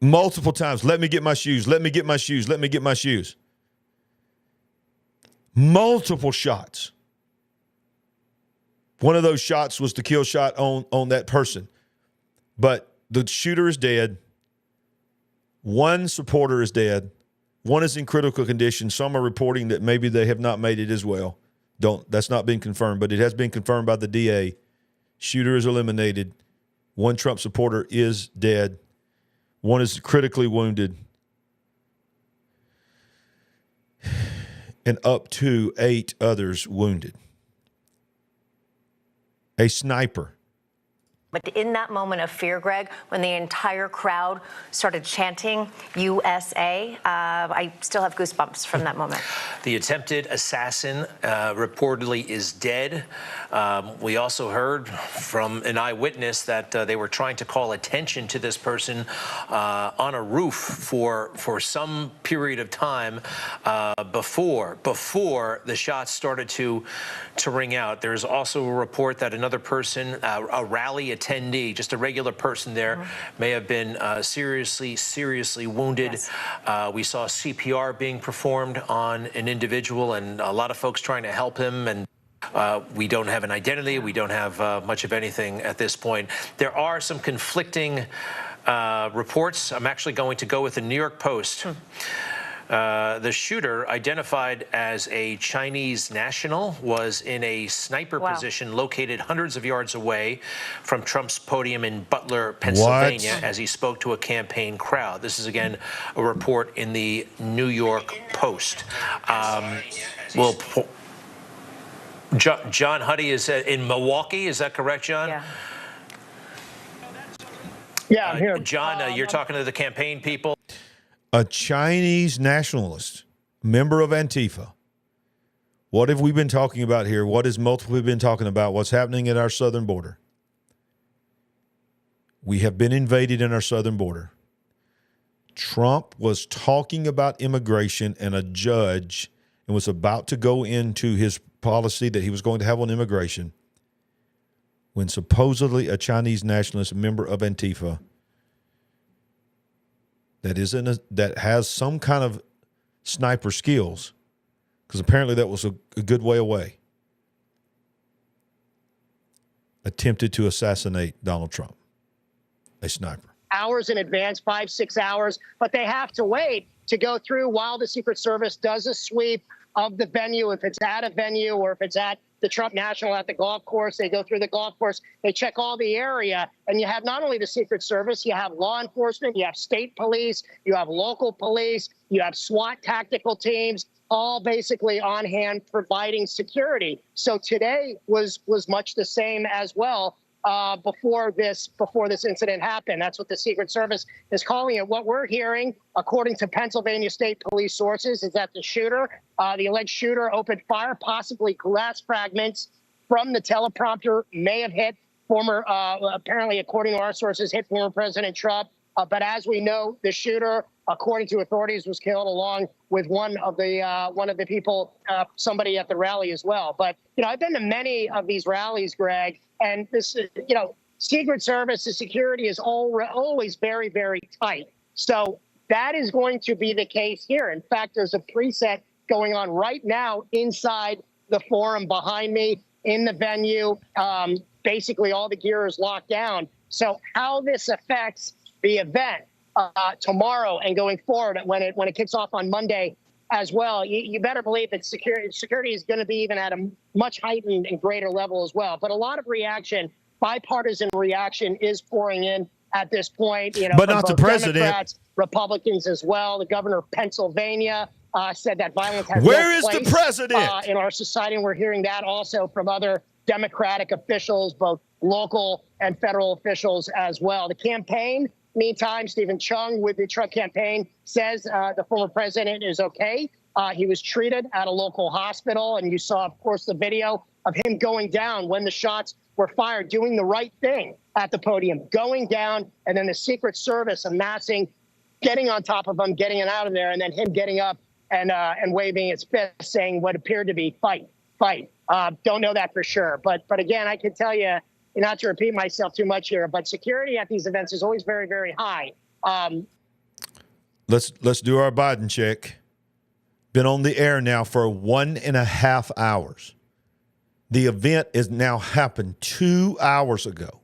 Multiple times. Let me get my shoes. Let me get my shoes. Let me get my shoes. Multiple shots. One of those shots was the kill shot on that person. But the shooter is dead. One supporter is dead. One is in critical condition. Some are reporting that maybe they have not made it as well. That's not been confirmed, but it has been confirmed by the DA. Shooter is eliminated. One Trump supporter is dead. One is critically wounded. And up to 8 others wounded. A sniper. But in that moment of fear, Greg, when the entire crowd started chanting USA, I still have goosebumps from that moment. The attempted assassin reportedly is dead. We also heard from an eyewitness that they were trying to call attention to this person on a roof for some period of time before the shots started to ring out. There's also a report that another person, a rally attendee, just a regular person there, may have been seriously wounded. Yes. We saw CPR being performed on an individual, and a lot of folks trying to help him. And we don't have an identity. We don't have much of anything at this point. There are some conflicting reports. I'm actually going to go with the New York Post. The shooter, identified as a Chinese national, was in a sniper position located hundreds of yards away from Trump's podium in Butler, Pennsylvania, as he spoke to a campaign crowd. This is, again, a report in the New York Post. John Huddy is in Milwaukee. Is that correct, John? Yeah. Yeah, I'm here. John, you're talking to the campaign people. A Chinese nationalist, member of Antifa. What have we been talking about here? What has multiple been talking about? What's happening at our southern border? We have been invaded in our southern border. Trump was talking about immigration, and a judge and was about to go into his policy that he was going to have on immigration when supposedly a Chinese nationalist, member of Antifa, that has some kind of sniper skills, because apparently that was a good way away, attempted to assassinate Donald Trump, a sniper. Hours in advance, 5-6 hours, but they have to wait to go through while the Secret Service does a sweep of the venue. If it's at a venue or if it's at the Trump National at the golf course, they go through the golf course, they check all the area, and you have not only the Secret Service, you have law enforcement, you have state police, you have local police, you have SWAT tactical teams, all basically on hand providing security. So today was much the same as well. Before this incident happened. That's what the Secret Service is calling it. What we're hearing, according to Pennsylvania State Police sources, is that the alleged shooter opened fire, possibly glass fragments from the teleprompter, may have hit apparently, according to our sources, hit former President Trump. But as we know, the shooter, according to authorities, was killed along with one of the people, somebody at the rally as well. But I've been to many of these rallies, Greg, and this, Secret Service, the security is always very, very tight. So that is going to be the case here. In fact, there's a preset going on right now inside the forum behind me in the venue. Basically, all the gear is locked down. So how this affects the event tomorrow and going forward when it kicks off on Monday as well, you better believe that security is going to be even at a much heightened and greater level as well. But a lot of bipartisan reaction is pouring in at this point. But not the president. Democrats, Republicans as well. The governor of Pennsylvania said that violence has Where no is place the president in our society, and we're hearing that also from other Democratic officials, both local and federal officials as well. The campaign, meantime, Stephen Chung with the Trump campaign says the former president is okay. He was treated at a local hospital, and you saw, of course, the video of him going down when the shots were fired, doing the right thing at the podium, going down, and then the Secret Service amassing, getting on top of him, getting him out of there, and then him getting up and waving his fist, saying what appeared to be fight. Don't know that for sure, but again, I can tell you, not to repeat myself too much here, but security at these events is always very, very high. Let's do our Biden check. Been on the air now for 1.5 hours. The event has now happened 2 hours ago.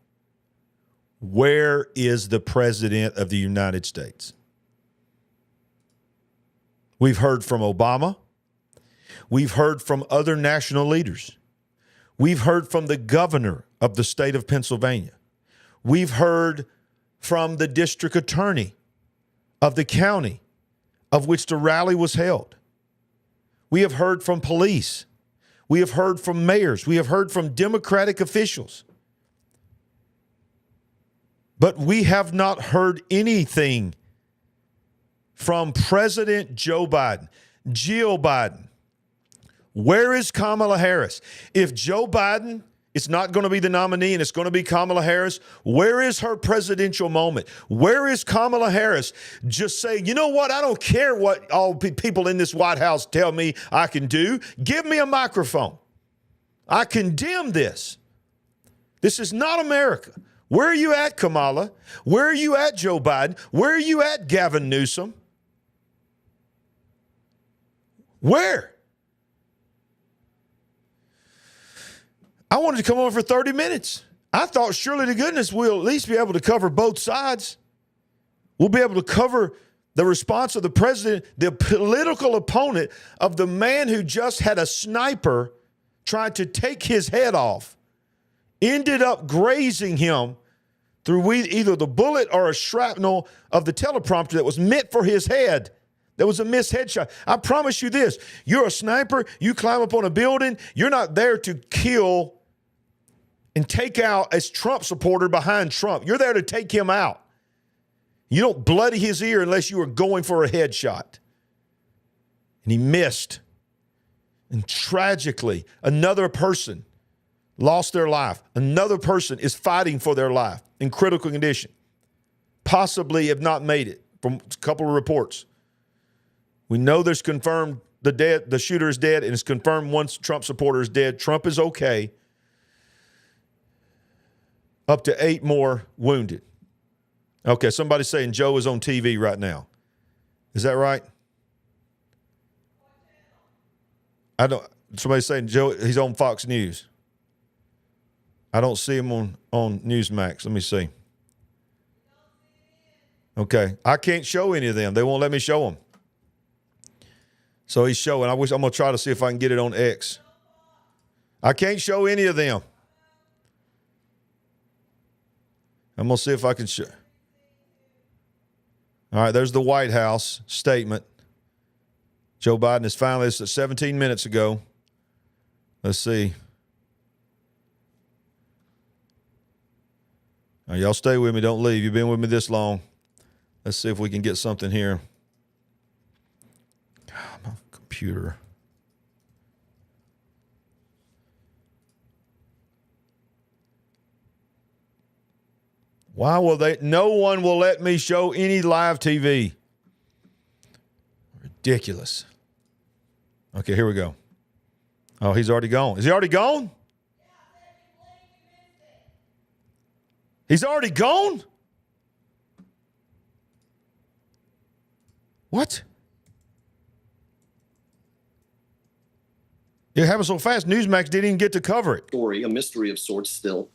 Where is the President of the United States? We've heard from Obama. We've heard from other national leaders. We've heard from the governor of the state of Pennsylvania. We've heard from the district attorney of the county of which the rally was held. We have heard from police. We have heard from mayors. We have heard from Democratic officials. But we have not heard anything from President Joe Biden, Jill Biden. Where is Kamala Harris? If Joe Biden is not going to be the nominee and it's going to be Kamala Harris, where is her presidential moment? Where is Kamala Harris just saying, you know what, I don't care what all people in this White House tell me I can do. Give me a microphone. I condemn this. This is not America. Where are you at, Kamala? Where are you at, Joe Biden? Where are you at, Gavin Newsom? Where? I wanted to come over for 30 minutes. I thought surely to goodness we'll at least be able to cover both sides. We'll be able to cover The response of the president, the political opponent of the man who just had a sniper try to take his head off, ended up grazing him through either the bullet or a shrapnel of the teleprompter that was meant for his head. That was a missed headshot. I promise you this, you're a sniper, you climb up on a building, you're not there to kill and take out a Trump supporter behind Trump. You're there to take him out. You don't bloody his ear unless you are going for a headshot. And he missed. And tragically, another person lost their life. Another person is fighting for their life in critical condition. Possibly have not made it from a couple of reports. We know there's confirmed the shooter is dead, and it's confirmed one Trump supporter is dead. Trump is okay. Up to 8 more wounded. Okay, somebody's saying Joe is on TV right now. Is that right? Somebody's saying Joe, he's on Fox News. I don't see him on Newsmax. Let me see. Okay, I can't show any of them. They won't let me show them. So he's showing. I'm going to try to see if I can get it on X. I can't show any of them. I'm going to see if I can show. All right, there's the White House statement. Joe Biden is finally, this is 17 minutes ago. Let's see. Now, y'all stay with me. Don't leave. You've been with me this long. Let's see if we can get something here. My computer. Why will they? No one will let me show any live TV. Ridiculous. Okay, here we go. Oh, he's already gone. Is he already gone? He's already gone? What? It happened so fast, Newsmax didn't even get to cover it. Story, a mystery of sorts still.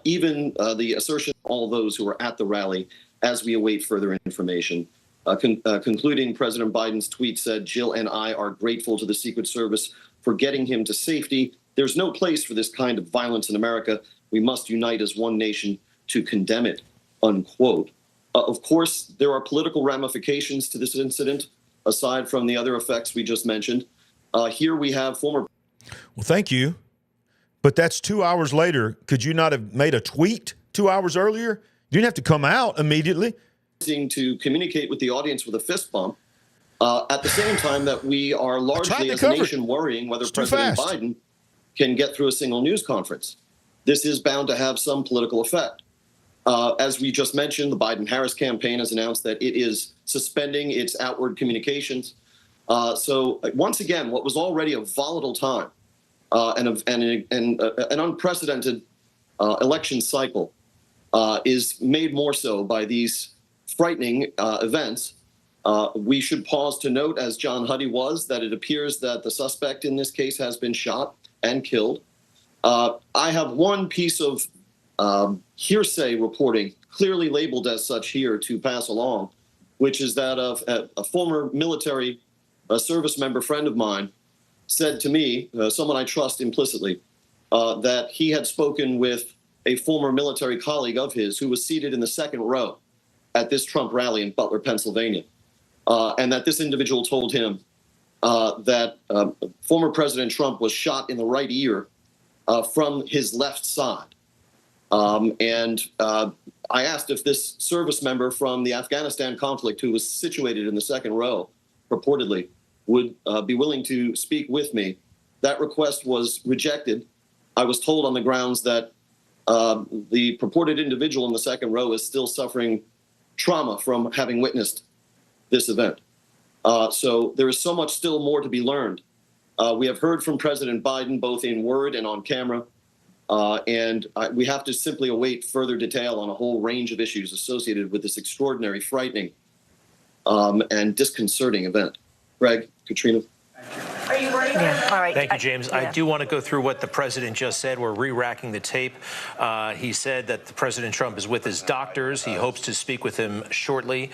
Even the assertion of all those who were at the rally as we await further information. Concluding, President Biden's tweet said, "Jill and I are grateful to the Secret Service for getting him to safety. There's no place for this kind of violence in America. We must unite as one nation to condemn it," unquote. Of course, there are political ramifications to this incident, aside from the other effects we just mentioned. Here we have former... Well, thank you. But that's 2 hours later. Could you not have made a tweet 2 hours earlier? You didn't have to come out immediately. To communicate with the audience with a fist bump, at the same time that we are largely as a nation worrying whether President Biden can get through a single news conference. This is bound to have some political effect. As we just mentioned, the Biden-Harris campaign has announced that it is suspending its outward communications. So once again, what was already a volatile time and an unprecedented election cycle is made more so by these frightening events. We should pause to note, as John Huddy was, that it appears that the suspect in this case has been shot and killed. I have one piece of hearsay reporting, clearly labeled as such here, to pass along, which is that of a former military service member friend of mine said to me, someone I trust implicitly, that he had spoken with a former military colleague of his who was seated in the second row at this Trump rally in Butler, Pennsylvania, and that this individual told him that former President Trump was shot in the right ear from his left side. And I asked if this service member from the Afghanistan conflict, who was situated in the second row, purportedly, would be willing to speak with me. That request was rejected. I was told on the grounds that the purported individual in the second row is still suffering trauma from having witnessed this event. So there is so much still more to be learned. We have heard from President Biden, both in word and on camera, and we have to simply await further detail on a whole range of issues associated with this extraordinary, frightening, and disconcerting event. Greg, Katrina. Are you ready? Yeah. All right. Thank you, James. I do want to go through what the president just said. We're re-racking the tape. He said that President Trump is with his doctors. He hopes to speak with him shortly.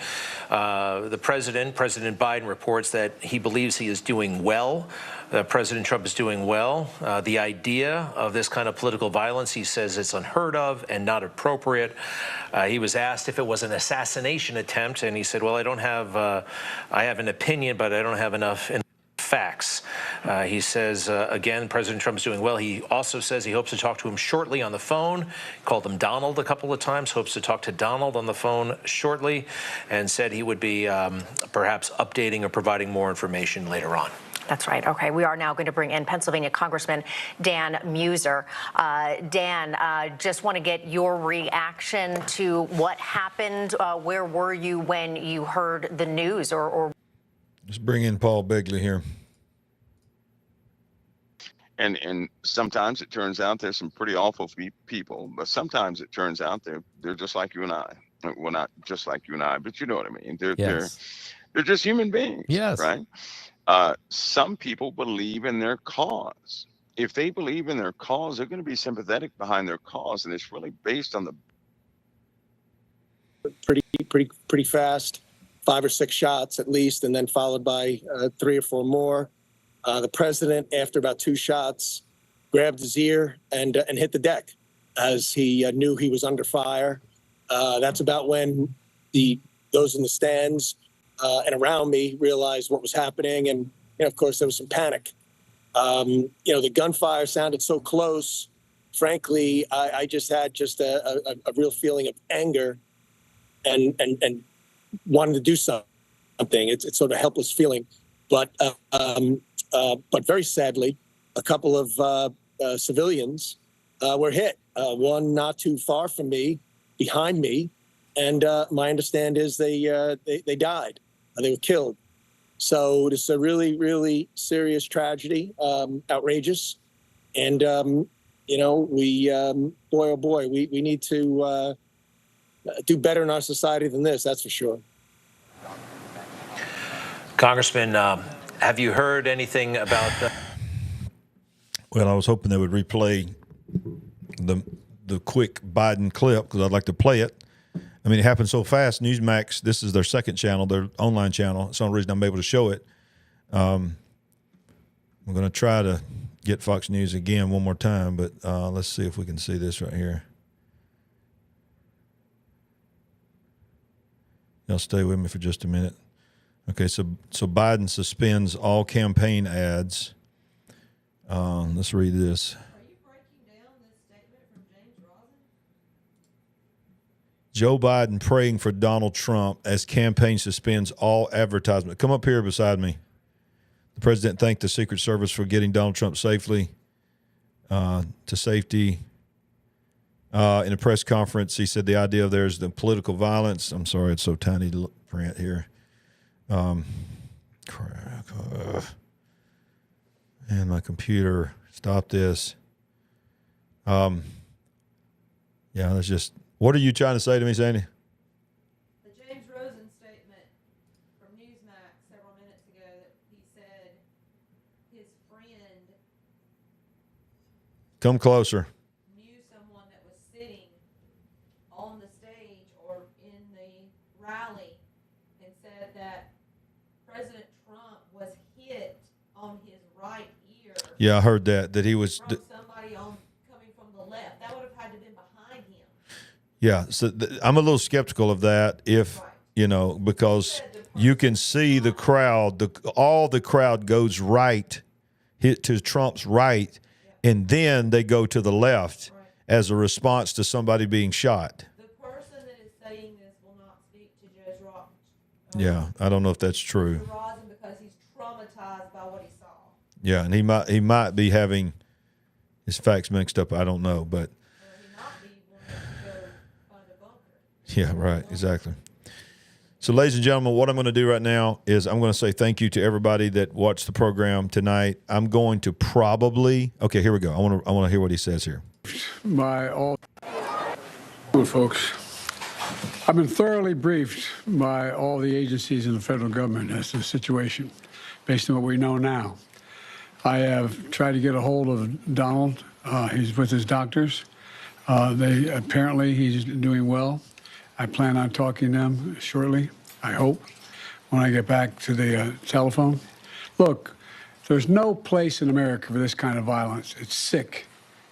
The President Biden, reports that he believes he is doing well. President Trump is doing well. The idea of this kind of political violence, he says it's unheard of and not appropriate. He was asked if it was an assassination attempt, and he said, well, I have an opinion, but I don't have enough facts. He says, again, President Trump's doing well. He also says he hopes to talk to him shortly on the phone. He called him Donald a couple of times, hopes to talk to Donald on the phone shortly, and said he would be perhaps updating or providing more information later on. That's right. Okay, we are now going to bring in Pennsylvania Congressman Dan Muser. Dan, just want to get your reaction to what happened. Where were you when you heard the news? Or Let's bring in Paul Begley here. And sometimes it turns out there's some pretty awful people, but sometimes it turns out they're just like you and I. Well, not just like you and I, but you know what I mean. They're just human beings. Yes. Right. Some people believe in their cause. If they believe in their cause, they're going to be sympathetic behind their cause, and it's really based on the pretty fast, 5 or 6 shots at least, and then followed by 3 or 4 more. The president, after about 2 shots, grabbed his ear and hit the deck as he knew he was under fire. That's about when those in the stands and around me realized what was happening, and of course there was some panic. The gunfire sounded so close. Frankly, I just had a real feeling of anger and wanting to do something. It's sort of a helpless feeling, but very sadly, a couple of civilians were hit. One not too far from me, behind me, and my understand is they died. They were killed. So it's a really, really serious tragedy, outrageous, and we boy oh boy, we need to do better in our society than this. That's for sure. Congressman, have you heard anything about? Well, I was hoping they would replay the quick Biden clip because I'd like to play it. I mean, it happened so fast. Newsmax, this is their second channel, their online channel. It's the only reason I'm able to show it. I'm going to try to get Fox News again one more time, but let's see if we can see this right here. Y'all stay with me for just a minute. Okay, so Biden suspends all campaign ads. Let's read this. Joe Biden praying for Donald Trump as campaign suspends all advertisement. Come up here beside me. The president thanked the Secret Service for getting Donald Trump safely to safety. In a press conference, he said the idea of there's the political violence. I'm sorry, it's so tiny to print here. And my computer, stop this. Yeah, that's just. What are you trying to say to me, Sandy? The James Rosen statement from Newsmax several minutes ago that he said his friend Come closer. knew someone that was sitting on the stage or in the rally and said that President Trump was hit on his right ear. Yeah, I heard that he was. From somebody coming from the left. That would have had to have been behind him. Yeah, so I'm a little skeptical of that if, because you can see the crowd, all the crowd goes right, hit to Trump's right, and then they go to the left as a response to somebody being shot. The person that is saying this will not speak to Judge Rock. Yeah, I don't know if that's true. Rosen because he's traumatized by what he saw. Yeah, and he might be having his facts mixed up. I don't know, but. Yeah, right, exactly. So, ladies and gentlemen, what I'm going to do right now is I'm going to say thank you to everybody that watched the program tonight. I'm going to probably here we go. I want to hear what he says here. By all folks, I've been thoroughly briefed by all the agencies in the federal government as to the situation, based on what we know now. I have tried to get a hold of Donald. He's with his doctors. Apparently he's doing well. I plan on talking to them shortly, I hope, when I get back to the telephone. Look, there's no place in America for this kind of violence. It's sick.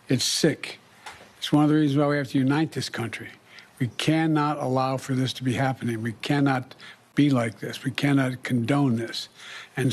It's sick. It's one of the reasons why we have to unite this country. We cannot allow for this to be happening. We cannot be like this. We cannot condone this. And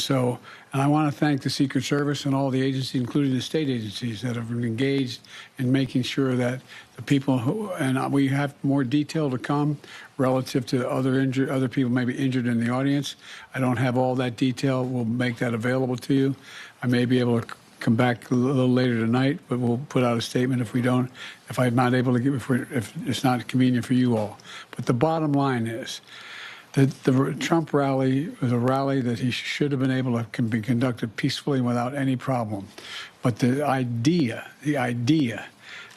I want to thank the Secret Service and all the agencies, including the state agencies, that have been engaged in making sure that the people and we have more detail to come relative to other people maybe injured in the audience. I don't have all that detail. We'll make that available to you. I may be able to come back a little later tonight, but we'll put out a statement if I'm not able to if it's not convenient for you all. But the bottom line is that the Trump rally was a rally that he should have been able to can be conducted peacefully without any problem. But the idea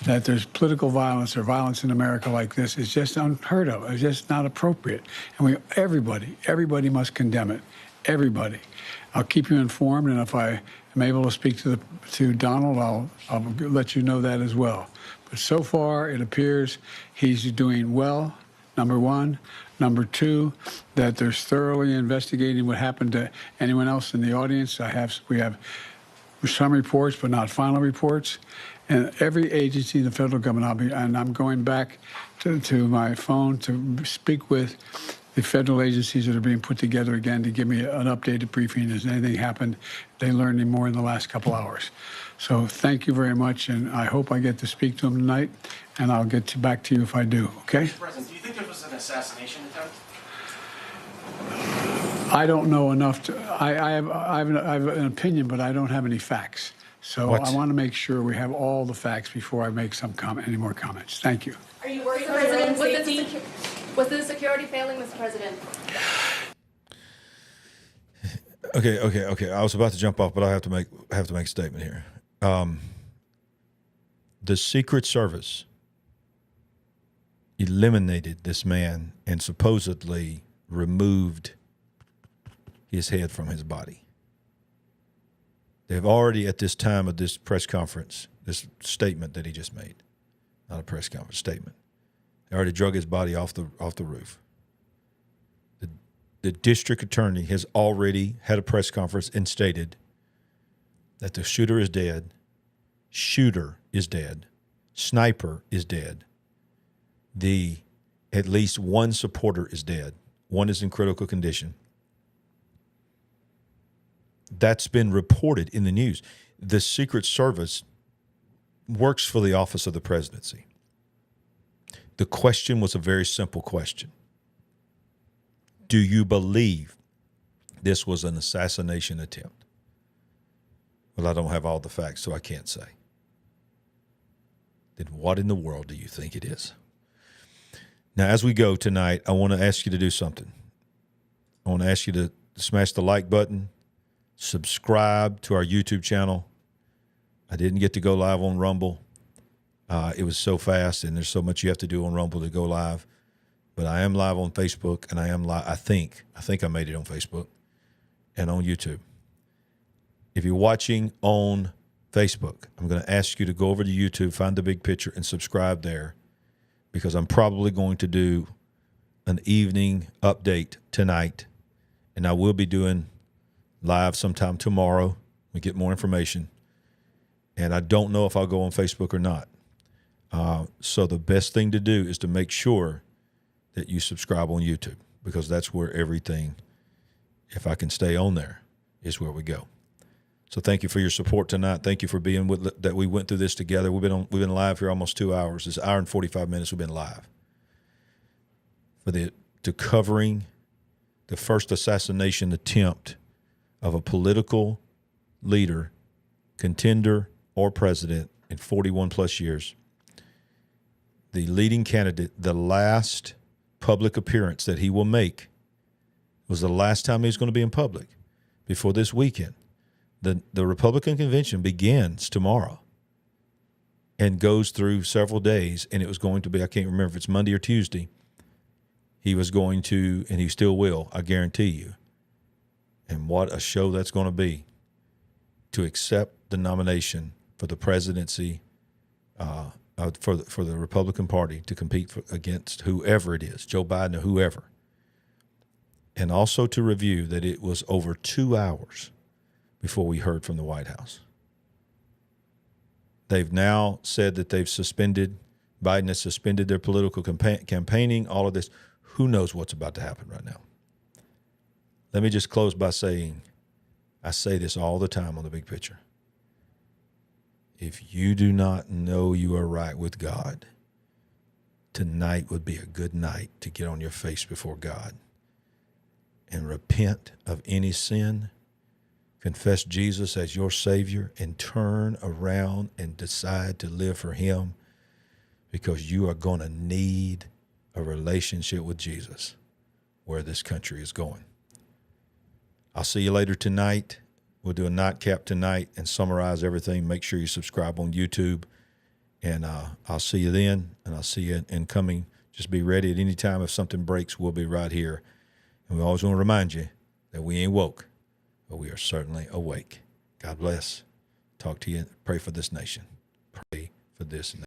that there's political violence or violence in America like this is just unheard of. It's just not appropriate. And everybody must condemn it. Everybody. I'll keep you informed, and if I am able to speak to Donald, I'll let you know that as well. But so far, it appears he's doing well, number one. Number two, that they're thoroughly investigating what happened to anyone else in the audience. We have some reports, but not final reports. And every agency in the federal government, I'm going back to my phone to speak with the federal agencies that are being put together again to give me an updated briefing. Has anything happened? They learned any more in the last couple hours. So thank you very much, and I hope I get to speak to them tonight, and I'll get back to you if I do, okay? Mr. President, do you think there was an assassination attempt? I don't know enough to, I have an opinion, but I don't have any facts. So I want to make sure we have all the facts before I make any more comments. Thank you. Are you worried, President? Was the security failing, Mr. President? Okay. I was about to jump off, but I have to make a statement here. The Secret Service eliminated this man and supposedly removed his head from his body. They've already, at this time of this press conference, this statement that he just made, not a press conference, statement, they already drug his body off the roof. The district attorney has already had a press conference and stated that the shooter is dead, sniper is dead, at least one supporter is dead, one is in critical condition. That's been reported in the news. The Secret Service works for the office of the presidency. The question was a very simple question. Do you believe this was an assassination attempt? Well, I don't have all the facts, so I can't say. Then what in the world do you think it is? Now, as we go tonight, I want to ask you to do something. I want to ask you to smash the like button, subscribe to our YouTube channel. I didn't get to go live on Rumble. It was so fast, and there's so much you have to do on Rumble to go live. But I am live on Facebook, and I am live. I think I made it on Facebook and on YouTube. If you're watching on Facebook, I'm going to ask you to go over to YouTube, find the big picture, and subscribe there, because I'm probably going to do an evening update tonight, and I will be doing live sometime tomorrow. We get more information, and I don't know if I'll go on Facebook or not. So the best thing to do is to make sure that you subscribe on YouTube, because that's where everything, if I can stay on there, is where we go. So thank you for your support tonight. Thank you for being with that. We went through this together. We've been live here almost 2 hours. It's an hour and 45 minutes we've been live to covering the first assassination attempt of a political leader, contender, or president in 41 plus years. The leading candidate, the last public appearance that he will make was the last time he's going to be in public before this weekend. The Republican convention begins tomorrow and goes through several days, and it was going to be, I can't remember if it's Monday or Tuesday, he was going to, and he still will, I guarantee you. And what a show that's going to be to accept the nomination for the presidency for the Republican Party to compete against whoever it is, Joe Biden or whoever, and also to review that it was over 2 hours before we heard from the White House. They've now said that Biden has suspended their political campaigning, all of this. Who knows what's about to happen right now? Let me just close by saying, I say this all the time on The Big Picture. If you do not know you are right with God, tonight would be a good night to get on your face before God and repent of any sin, confess Jesus as your Savior, and turn around and decide to live for Him, because you are going to need a relationship with Jesus where this country is going. I'll see you later tonight. We'll do a nightcap tonight and summarize everything. Make sure you subscribe on YouTube. And I'll see you then, and I'll see you in coming. Just be ready at any time. If something breaks, we'll be right here. And we always want to remind you that we ain't woke, but we are certainly awake. God bless. Talk to you. Pray for this nation. Pray for this nation.